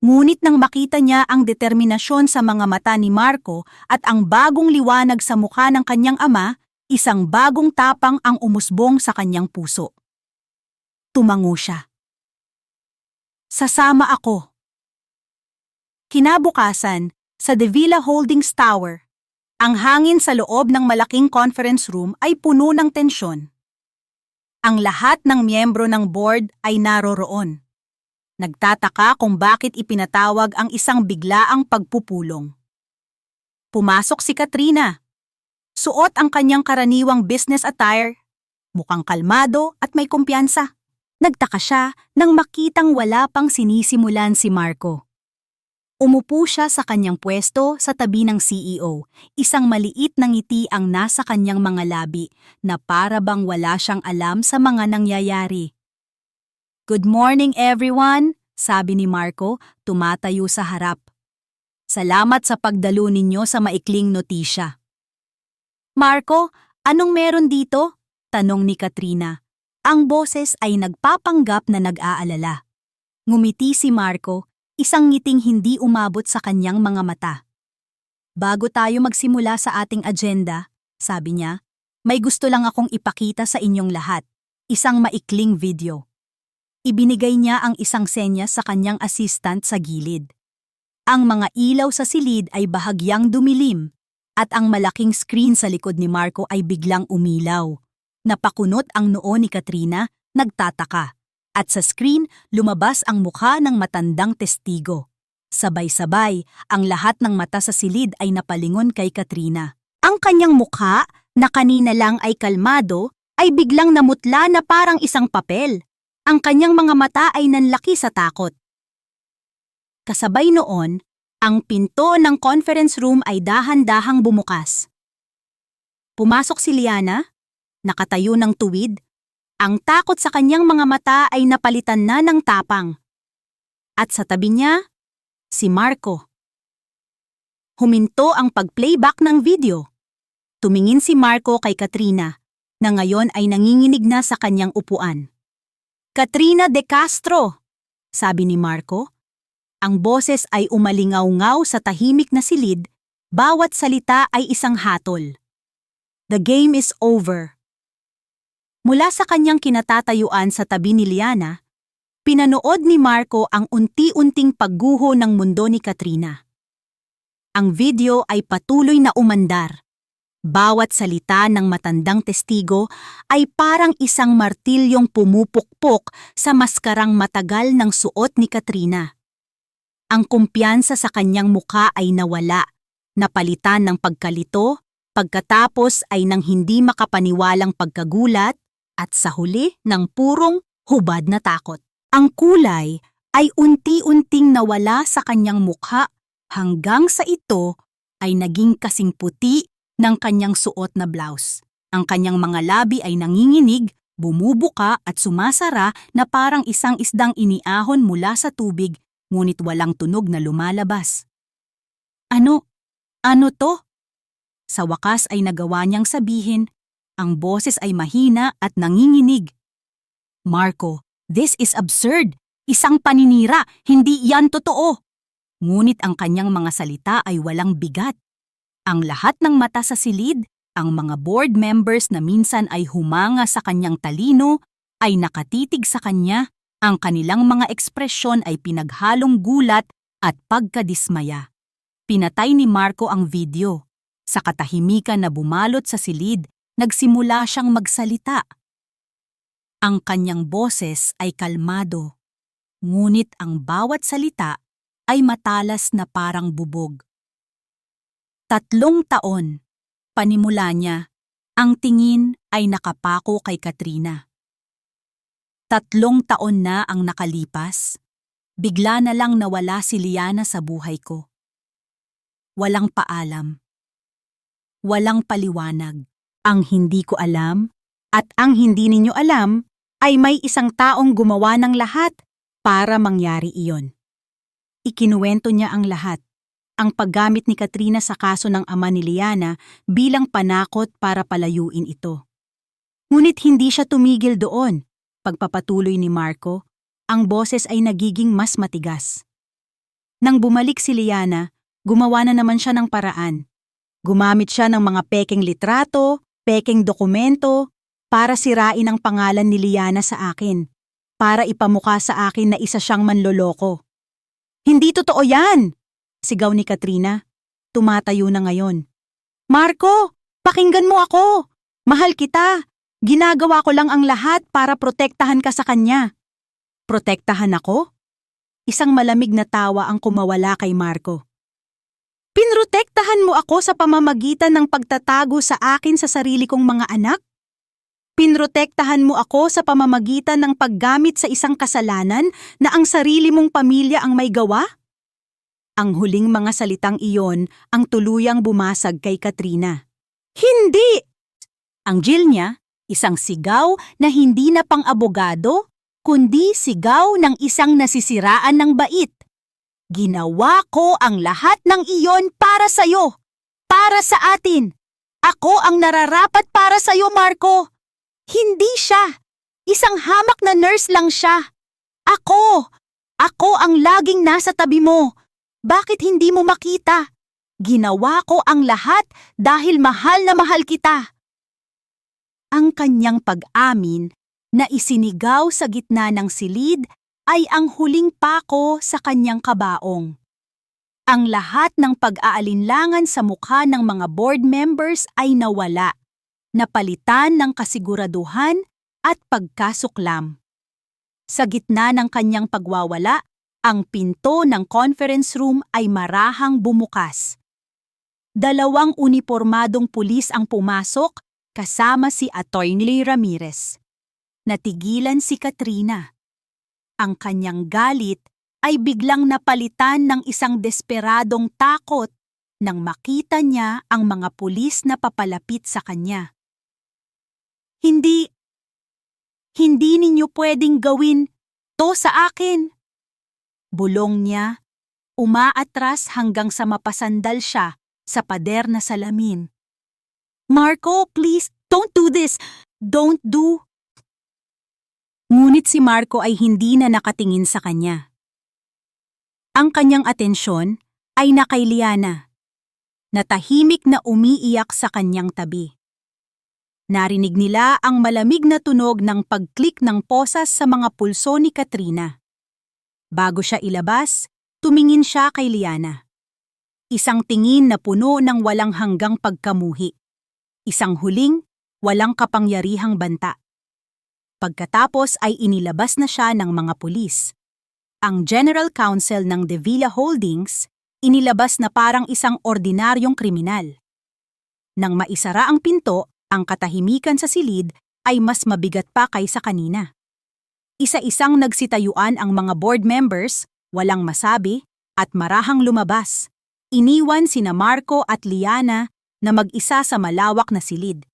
Ngunit nang makita niya ang determinasyon sa mga mata ni Marco at ang bagong liwanag sa mukha ng kanyang ama, isang bagong tapang ang umusbong sa kanyang puso. Tumango siya. Sasama ako. Kinabukasan, sa De Villa Holdings Tower, ang hangin sa loob ng malaking conference room ay puno ng tensyon. Ang lahat ng miyembro ng board ay naroroon. Nagtataka kung bakit ipinatawag ang isang biglaang pagpupulong. Pumasok si Katrina. Suot ang kanyang karaniwang business attire. Mukhang kalmado at may kumpiyansa. Nagtaka siya nang makitang wala pang sinisimulan si Marco. Umupo siya sa kanyang pwesto sa tabi ng CEO. Isang maliit na ngiti ang nasa kanyang mga labi na para bang wala siyang alam sa mga nangyayari. Good morning everyone, sabi ni Marco, tumatayo sa harap. Salamat sa pagdalo ninyo sa maikling notisya. Marco, anong meron dito? Tanong ni Katrina. Ang boses ay nagpapanggap na nag-aalala. Ngumiti si Marco, isang ngiting hindi umabot sa kanyang mga mata. Bago tayo magsimula sa ating agenda, sabi niya, may gusto lang akong ipakita sa inyong lahat, isang maikling video. Ibinigay niya ang isang senyas sa kanyang assistant sa gilid. Ang mga ilaw sa silid ay bahagyang dumilim at ang malaking screen sa likod ni Marco ay biglang umilaw. Napakunot ang noo ni Katrina, nagtataka. At sa screen, lumabas ang mukha ng matandang testigo. Sabay-sabay, ang lahat ng mata sa silid ay napalingon kay Katrina. Ang kanyang mukha, na kanina lang ay kalmado, ay biglang namutla na parang isang papel. Ang kanyang mga mata ay nanlaki sa takot. Kasabay noon, ang pinto ng conference room ay dahan-dahang bumukas. Pumasok si Liana, nakatayo ng tuwid. Ang takot sa kanyang mga mata ay napalitan na ng tapang. At sa tabi niya, si Marco. Huminto ang pag-playback ng video. Tumingin si Marco kay Katrina, na ngayon ay nanginginig na sa kanyang upuan. Katrina De Castro, sabi ni Marco. Ang boses ay umalingaw-ngaw sa tahimik na silid, bawat salita ay isang hatol. The game is over. Mula sa kanyang kinatatayuan sa tabi ni Liana, pinanood ni Marco ang unti-unting pagguho ng mundo ni Katrina. Ang video ay patuloy na umandar. Bawat salita ng matandang testigo ay parang isang martilyong pumupukpok sa maskarang matagal ng suot ni Katrina. Ang kumpiyansa sa kanyang mukha ay nawala, napalitan ng pagkalito, pagkatapos ay ng hindi makapaniwalang pagkagulat, at sa huli ng purong hubad na takot. Ang kulay ay unti-unting nawala sa kanyang mukha hanggang sa ito ay naging kasing puti ng kanyang suot na blouse. Ang kanyang mga labi ay nanginginig, bumubuka at sumasara na parang isang isdang iniahon mula sa tubig ngunit walang tunog na lumalabas. Ano to? Sa wakas ay nagawa niyang sabihin. Ang boses ay mahina at nanginginig. Marco, this is absurd. Isang paninira, hindi yan totoo. Ngunit ang kanyang mga salita ay walang bigat. Ang lahat ng mata sa silid, ang mga board members na minsan ay humanga sa kanyang talino, ay nakatitig sa kanya. Ang kanilang mga ekspresyon ay pinaghalong gulat at pagkadismaya. Pinatay ni Marco ang video. Sa katahimikan na bumalot sa silid, nagsimula siyang magsalita. Ang kanyang boses ay kalmado, ngunit ang bawat salita ay matalas na parang bubog. 3 taon, panimula niya, ang tingin ay nakapako kay Katrina. 3 taon na ang nakalipas, Bigla na lang nawala si Liana sa buhay ko. Walang paalam. Walang paliwanag. Ang hindi ko alam at ang hindi ninyo alam ay may isang taong gumawa ng lahat para mangyari iyon. Ikinuwento niya ang lahat. Ang paggamit ni Katrina sa kaso ng ama ni Liana bilang panakot para palayuin ito. Ngunit hindi siya tumigil doon. Pagpapatuloy ni Marco, ang boses ay nagiging mas matigas. Nang bumalik si Liana, gumawa na naman siya ng paraan. Gumamit siya ng mga pekeng litrato, pekeng dokumento, para sirain ang pangalan ni Liana sa akin, para ipamukha sa akin na isa siyang manloloko. Hindi totoo yan! Sigaw ni Katrina. Tumatayo na ngayon. Marco, pakinggan mo ako! Mahal kita! Ginagawa ko lang ang lahat para protektahan ka sa kanya. Protektahan ako? Isang malamig na tawa ang kumawala kay Marco. Pinrotektahan mo ako sa pamamagitan ng pagtatago sa akin sa sarili kong mga anak? Pinrotektahan mo ako sa pamamagitan ng paggamit sa isang kasalanan na ang sarili mong pamilya ang may gawa? Ang huling mga salitang iyon ang tuluyang bumasag kay Katrina. Hindi! Ang Jill niya, isang sigaw na hindi na pang-abogado, kundi sigaw ng isang nasisiraan ng bait. Ginawa ko ang lahat ng iyon para sa'yo, para sa atin. Ako ang nararapat para sa'yo, Marco. Hindi siya. Isang hamak na nurse lang siya. Ako ang laging nasa tabi mo. Bakit hindi mo makita? Ginawa ko ang lahat dahil mahal na mahal kita. Ang kanyang pag-amin na isinigaw sa gitna ng silid ay ang huling pako sa kanyang kabaong. Ang lahat ng pag-aalinlangan sa mukha ng mga board members ay nawala, napalitan ng kasiguraduhan at pagkasuklam. Sa gitna ng kanyang pagwawala, ang pinto ng conference room ay marahang bumukas. 2 unipormadong pulis ang pumasok kasama si Attorney Ramirez. Natigilan si Katrina. Ang kanyang galit ay biglang napalitan ng isang desperadong takot nang makita niya ang mga pulis na papalapit sa kanya. Hindi ninyo pwedeng gawin to sa akin. Bulong niya, umaatras hanggang sa mapasandal siya sa pader na salamin. Marco, please, don't do this. Don't do. Ngunit si Marco ay hindi na nakatingin sa kanya. Ang kanyang atensyon ay na kay Liana, na tahimik na umiiyak sa kanyang tabi. Narinig nila ang malamig na tunog ng pag-click ng posas sa mga pulso ni Katrina. Bago siya ilabas, tumingin siya kay Liana. Isang tingin na puno ng walang hanggang pagkamuhi. Isang huling, walang kapangyarihang banta. Pagkatapos ay inilabas na siya ng mga pulis. Ang General Counsel ng De Villa Holdings inilabas na parang isang ordinaryong kriminal. Nang maisara ang pinto, ang katahimikan sa silid ay mas mabigat pa kaysa kanina. Isa-isang nagsitayuan ang mga board members, walang masabi, at marahang lumabas. Iniwan sina Marco at Liana na mag-isa sa malawak na silid.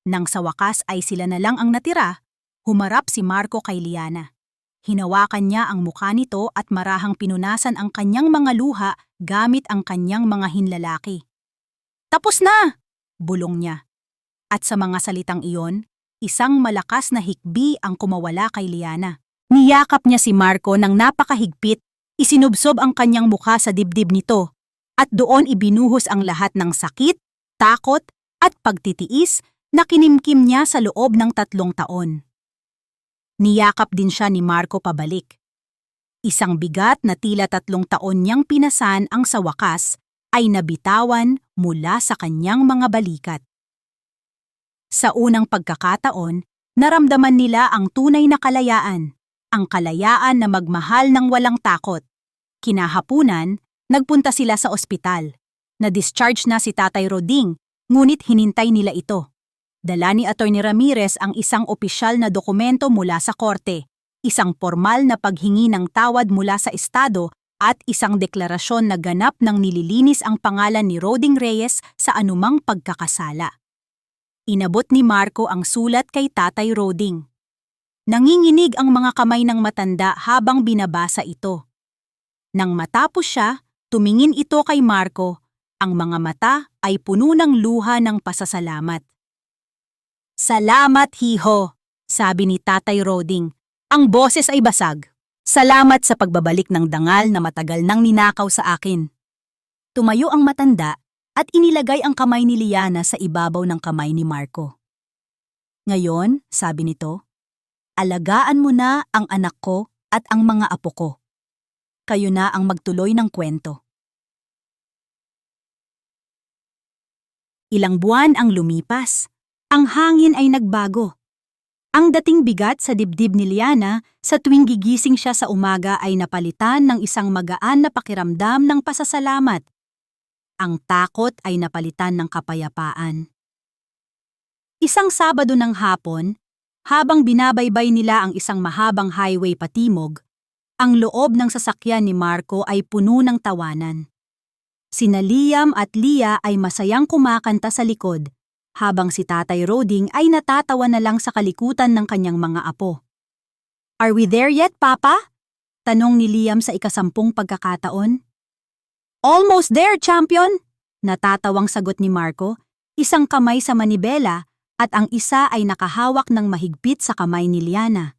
Nang sa wakas ay sila na lang ang natira, humarap si Marco kay Liana. Hinawakan niya ang mukha nito at marahang pinunasan ang kanyang mga luha gamit ang kanyang mga hinlalaki. Tapos na! Bulong niya. At sa mga salitang iyon, isang malakas na hikbi ang kumawala kay Liana. Niyakap niya si Marco ng napakahigpit, isinubsob ang kanyang mukha sa dibdib nito, at doon ibinuhos ang lahat ng sakit, takot, at pagtitiis na kinimkim niya sa loob ng 3 taon. Niyakap din siya ni Marco pabalik. Isang bigat na tila 3 taon niyang pinasan ang sa wakas ay nabitawan mula sa kanyang mga balikat. Sa unang pagkakataon, naramdaman nila ang tunay na kalayaan, ang kalayaan na magmahal ng walang takot. Kinahapunan, nagpunta sila sa ospital. Na-discharge na si Tatay Roding, ngunit hinintay nila ito. Dala ni Atty. Ramirez ang isang opisyal na dokumento mula sa korte, isang formal na paghingi ng tawad mula sa Estado at isang deklarasyon na ganap ng nililinis ang pangalan ni Roding Reyes sa anumang pagkakasala. Inabot ni Marco ang sulat kay Tatay Roding. Nanginginig ang mga kamay ng matanda habang binabasa ito. Nang matapos siya, tumingin ito kay Marco. Ang mga mata ay puno ng luha ng pasasalamat. "Salamat, hiho," sabi ni Tatay Roding. Ang boses ay basag. "Salamat sa pagbabalik ng dangal na matagal nang ninakaw sa akin." Tumayo ang matanda at inilagay ang kamay ni Liana sa ibabaw ng kamay ni Marco. "Ngayon," sabi nito, "alagaan mo na ang anak ko at ang mga apo ko. Kayo na ang magtuloy ng kwento." Ilang buwan ang lumipas. Ang hangin ay nagbago. Ang dating bigat sa dibdib ni Liana sa tuwing gigising siya sa umaga ay napalitan ng isang magaan na pakiramdam ng pasasalamat. Ang takot ay napalitan ng kapayapaan. Isang Sabado ng hapon, habang binabaybay nila ang isang mahabang highway patimog, ang loob ng sasakyan ni Marco ay puno ng tawanan. Sina Liam at Lia ay masayang kumakanta sa likod, habang si Tatay Roding ay natatawa na lang sa kalikutan ng kanyang mga apo. "Are we there yet, Papa?" tanong ni Liam sa ikasampung pagkakataon. "Almost there, champion!" natatawang sagot ni Marco, isang kamay sa manibela at ang isa ay nakahawak ng mahigpit sa kamay ni Liana.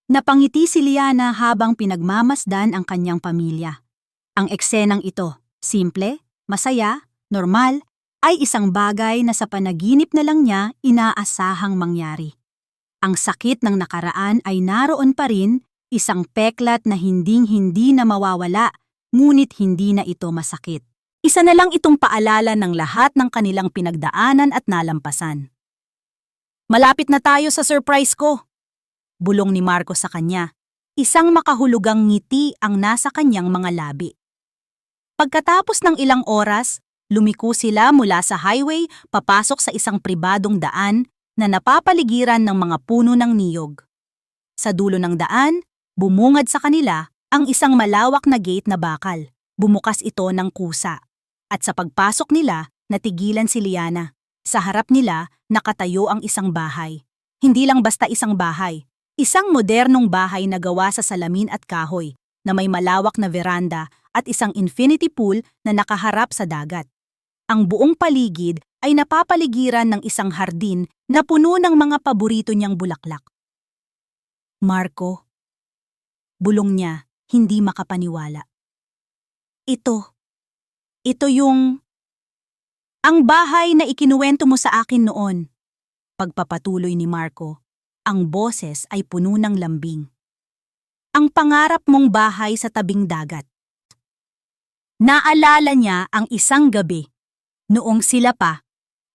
Napangiti si Liana habang pinagmamasdan ang kanyang pamilya. Ang eksenang ito, simple, masaya, normal, ay isang bagay na sa panaginip na lang niya inaasahang mangyari. Ang sakit ng nakaraan ay naroon pa rin, isang peklat na hinding-hindi na mawawala, ngunit hindi na ito masakit. Isa na lang itong paalala ng lahat ng kanilang pinagdaanan at nalampasan. "Malapit na tayo sa surprise ko," bulong ni Marco sa kanya. Isang makahulugang ngiti ang nasa kanyang mga labi. Pagkatapos ng ilang oras, lumiko sila mula sa highway papasok sa isang pribadong daan na napapaligiran ng mga puno ng niyog. Sa dulo ng daan, bumungad sa kanila ang isang malawak na gate na bakal. Bumukas ito ng kusa. At sa pagpasok nila, natigilan si Liana. Sa harap nila, nakatayo ang isang bahay. Hindi lang basta isang bahay. Isang modernong bahay na gawa sa salamin at kahoy, na may malawak na veranda at isang infinity pool na nakaharap sa dagat. Ang buong paligid ay napapaligiran ng isang hardin na puno ng mga paborito niyang bulaklak. "Marco," bulong niya, hindi makapaniwala. Ito yung... Ang bahay na ikinuwento mo sa akin noon." Pagpapatuloy ni Marco, ang boses ay puno ng lambing. "Ang pangarap mong bahay sa tabing dagat." Naalala niya ang isang gabi, noong sila pa,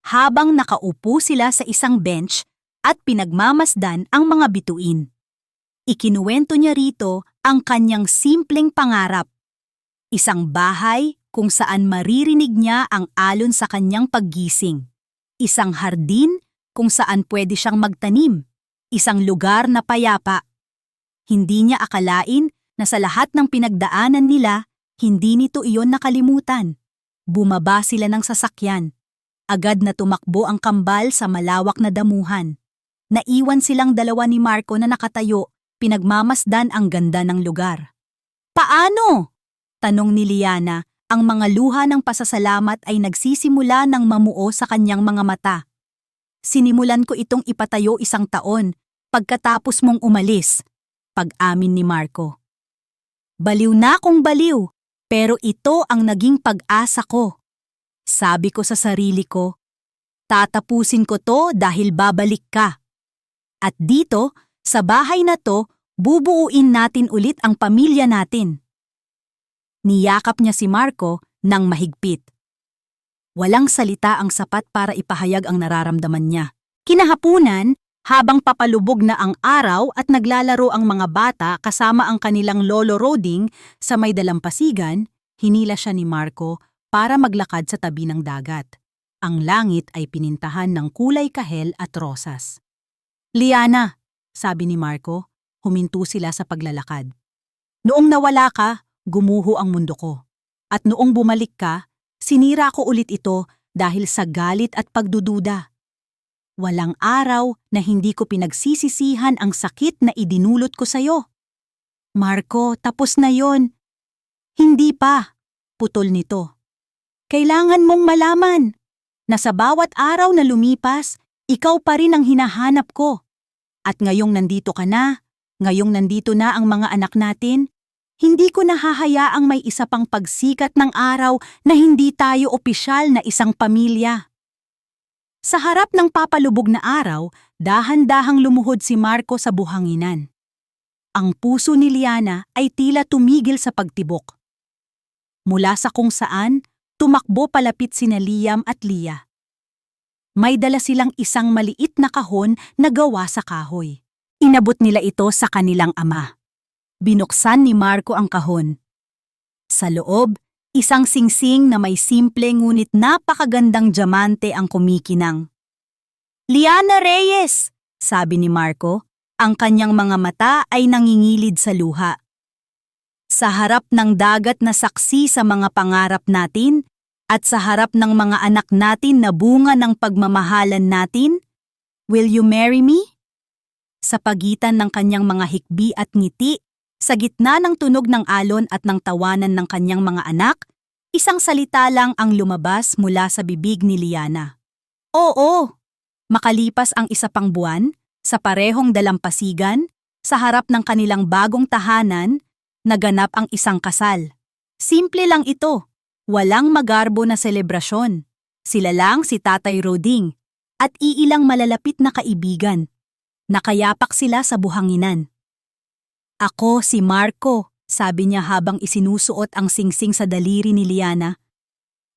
habang nakaupo sila sa isang bench at pinagmamasdan ang mga bituin. Ikinuwento niya rito ang kanyang simpleng pangarap. Isang bahay kung saan maririnig niya ang alon sa kanyang paggising. Isang hardin kung saan pwede siyang magtanim. Isang lugar na payapa. Hindi niya akalain na sa lahat ng pinagdaanan nila, hindi nito iyon nakalimutan. Bumaba sila ng sasakyan. Agad na tumakbo ang kambal sa malawak na damuhan. Naiwan silang dalawa ni Marco na nakatayo, pinagmamasdan ang ganda ng lugar. "Paano?" tanong ni Liana. Ang mga luha ng pasasalamat ay nagsisimula ng mamuo sa kanyang mga mata. "Sinimulan ko itong ipatayo 1 taon, pagkatapos mong umalis," pag-amin ni Marco. "Baliw na akong baliw, pero ito ang naging pag-asa ko. Sabi ko sa sarili ko, tatapusin ko to dahil babalik ka. At dito, sa bahay na to, bubuuin natin ulit ang pamilya natin." Niyakap niya si Marco ng mahigpit. Walang salita ang sapat para ipahayag ang nararamdaman niya. Kinahapunan, habang papalubog na ang araw at naglalaro ang mga bata kasama ang kanilang lolo Roding sa may dalampasigan, hinila siya ni Marco para maglakad sa tabi ng dagat. Ang langit ay pinintahan ng kulay kahel at rosas. "Liana," sabi ni Marco, huminto sila sa paglalakad. Noong nawala ka, gumuho ang mundo ko. At noong bumalik ka, sinira ko ulit ito dahil sa galit at pagdududa. Walang araw na hindi ko pinagsisisihan ang sakit na idinulot ko sa'yo. Marco, tapos na yon. Hindi pa, putol nito. Kailangan mong malaman na sa bawat araw na lumipas, ikaw pa rin ang hinahanap ko. At ngayong nandito ka na, ngayong nandito na ang mga anak natin, hindi ko nahahayaang may isa pang pagsikat ng araw na hindi tayo opisyal na isang pamilya. Sa harap ng papalubog na araw, dahan-dahang lumuhod si Marco sa buhanginan. Ang puso ni Liana ay tila tumigil sa pagtibok. Mula sa kung saan, tumakbo palapit sina Liam at Lia. May dala silang isang maliit na kahon na gawa sa kahoy. Inabot nila ito sa kanilang ama. Binuksan ni Marco ang kahon. Sa loob, isang singsing na may simple ngunit napakagandang diamante ang kumikinang. "Liana Reyes!" sabi ni Marco, ang kanyang mga mata ay nangingilid sa luha. Sa harap ng dagat na saksi sa mga pangarap natin at sa harap ng mga anak natin na bunga ng pagmamahalan natin, will you marry me? Sa pagitan ng kanyang mga hikbi at ngiti, sa gitna ng tunog ng alon at ng tawanan ng kanyang mga anak, isang salita lang ang lumabas mula sa bibig ni Liana. Oo! Makalipas ang isa pang buwan, sa parehong dalampasigan, sa harap ng kanilang bagong tahanan, naganap ang isang kasal. Simple lang ito, walang magarbo na selebrasyon. Sila lang si Tatay Roding at iilang malalapit na kaibigan. Nakayapak sila sa buhanginan. "Ako si Marco," sabi niya habang isinusuot ang singsing sa daliri ni Liana.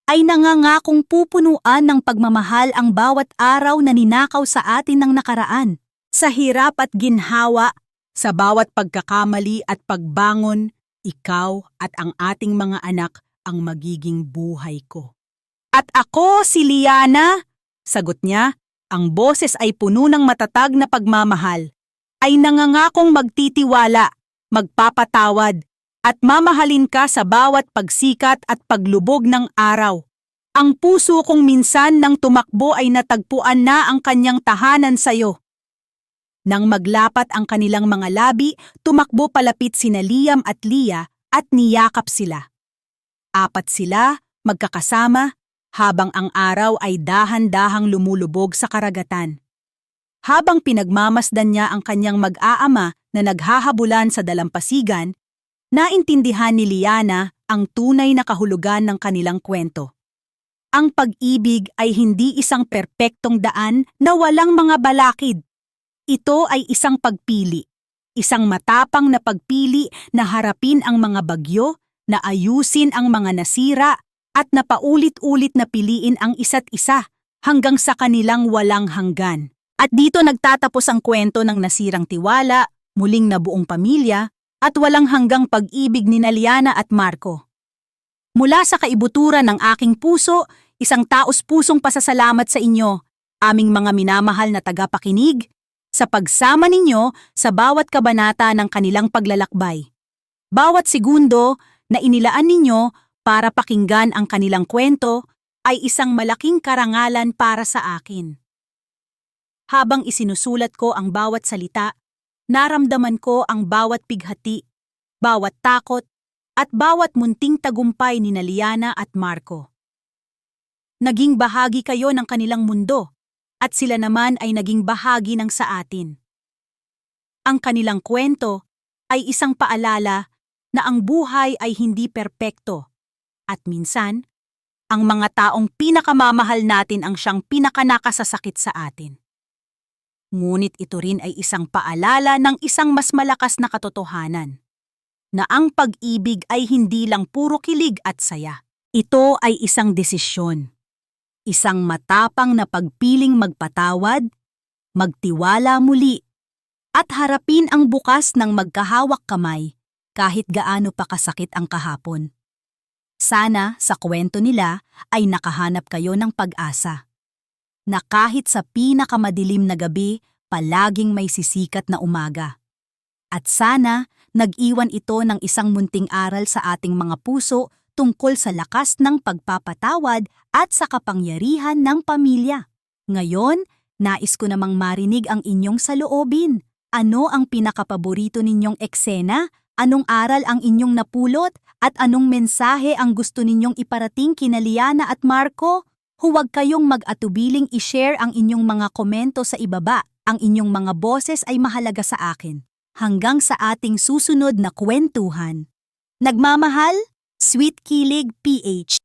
"Ay nangangakong pupunuan ng pagmamahal ang bawat araw na ninakaw sa atin ng nakaraan. Sa hirap at ginhawa, sa bawat pagkakamali at pagbangon, ikaw at ang ating mga anak ang magiging buhay ko." "At ako si Liana," sagot niya, ang boses ay puno ng matatag na pagmamahal. "Ay nangangakong magtitiwala, magpapatawad, at mamahalin ka sa bawat pagsikat at paglubog ng araw. Ang puso kong minsan nang tumakbo ay natagpuan na ang kanyang tahanan sa'yo." Nang maglapat ang kanilang mga labi, tumakbo palapit sina Liam at Lia at niyakap sila. Apat sila, magkakasama, habang ang araw ay dahan-dahang lumulubog sa karagatan. Habang pinagmamasdan niya ang kanyang mag-aama na naghahabulan sa dalampasigan, naintindihan ni Liana ang tunay na kahulugan ng kanilang kwento. Ang pag-ibig ay hindi isang perpektong daan na walang mga balakid. Ito ay isang pagpili, isang matapang na pagpili na harapin ang mga bagyo, na ayusin ang mga nasira, at na paulit-ulit na piliin ang isa't isa hanggang sa kanilang walang hanggan. At dito nagtatapos ang kwento ng nasirang tiwala, muling nabuong pamilya, at walang hanggang pag-ibig ni Liana at Marco. Mula sa kaibuturan ng aking puso, isang taos-pusong pasasalamat sa inyo, aming mga minamahal na tagapakinig, sa pagsama ninyo sa bawat kabanata ng kanilang paglalakbay. Bawat segundo na inilaan ninyo para pakinggan ang kanilang kwento ay isang malaking karangalan para sa akin. Habang isinusulat ko ang bawat salita, naramdaman ko ang bawat pighati, bawat takot, at bawat munting tagumpay ni Liana at Marco. Naging bahagi kayo ng kanilang mundo, at sila naman ay naging bahagi ng sa atin. Ang kanilang kwento ay isang paalala na ang buhay ay hindi perpekto, at minsan, ang mga taong pinakamamahal natin ang siyang pinakanakasasakit sa atin. Ngunit ito rin ay isang paalala ng isang mas malakas na katotohanan, na ang pag-ibig ay hindi lang puro kilig at saya. Ito ay isang desisyon. Isang matapang na pagpiling magpatawad, magtiwala muli, at harapin ang bukas ng magkahawak kamay kahit gaano pa kasakit ang kahapon. Sana sa kwento nila ay nakahanap kayo ng pag-asa. Na kahit sa pinakamadilim na gabi, palaging may sisikat na umaga. At sana, nag-iwan ito ng isang munting aral sa ating mga puso tungkol sa lakas ng pagpapatawad at sa kapangyarihan ng pamilya. Ngayon, nais ko namang marinig ang inyong saloobin. Ano ang pinakapaborito ninyong eksena? Anong aral ang inyong napulot? At anong mensahe ang gusto ninyong iparating kina Liana at Marco? Huwag kayong mag-atubiling i-share ang inyong mga komento sa ibaba. Ang inyong mga boses ay mahalaga sa akin. Hanggang sa ating susunod na kwentuhan. Nagmamahal, Sweet Kilig PH.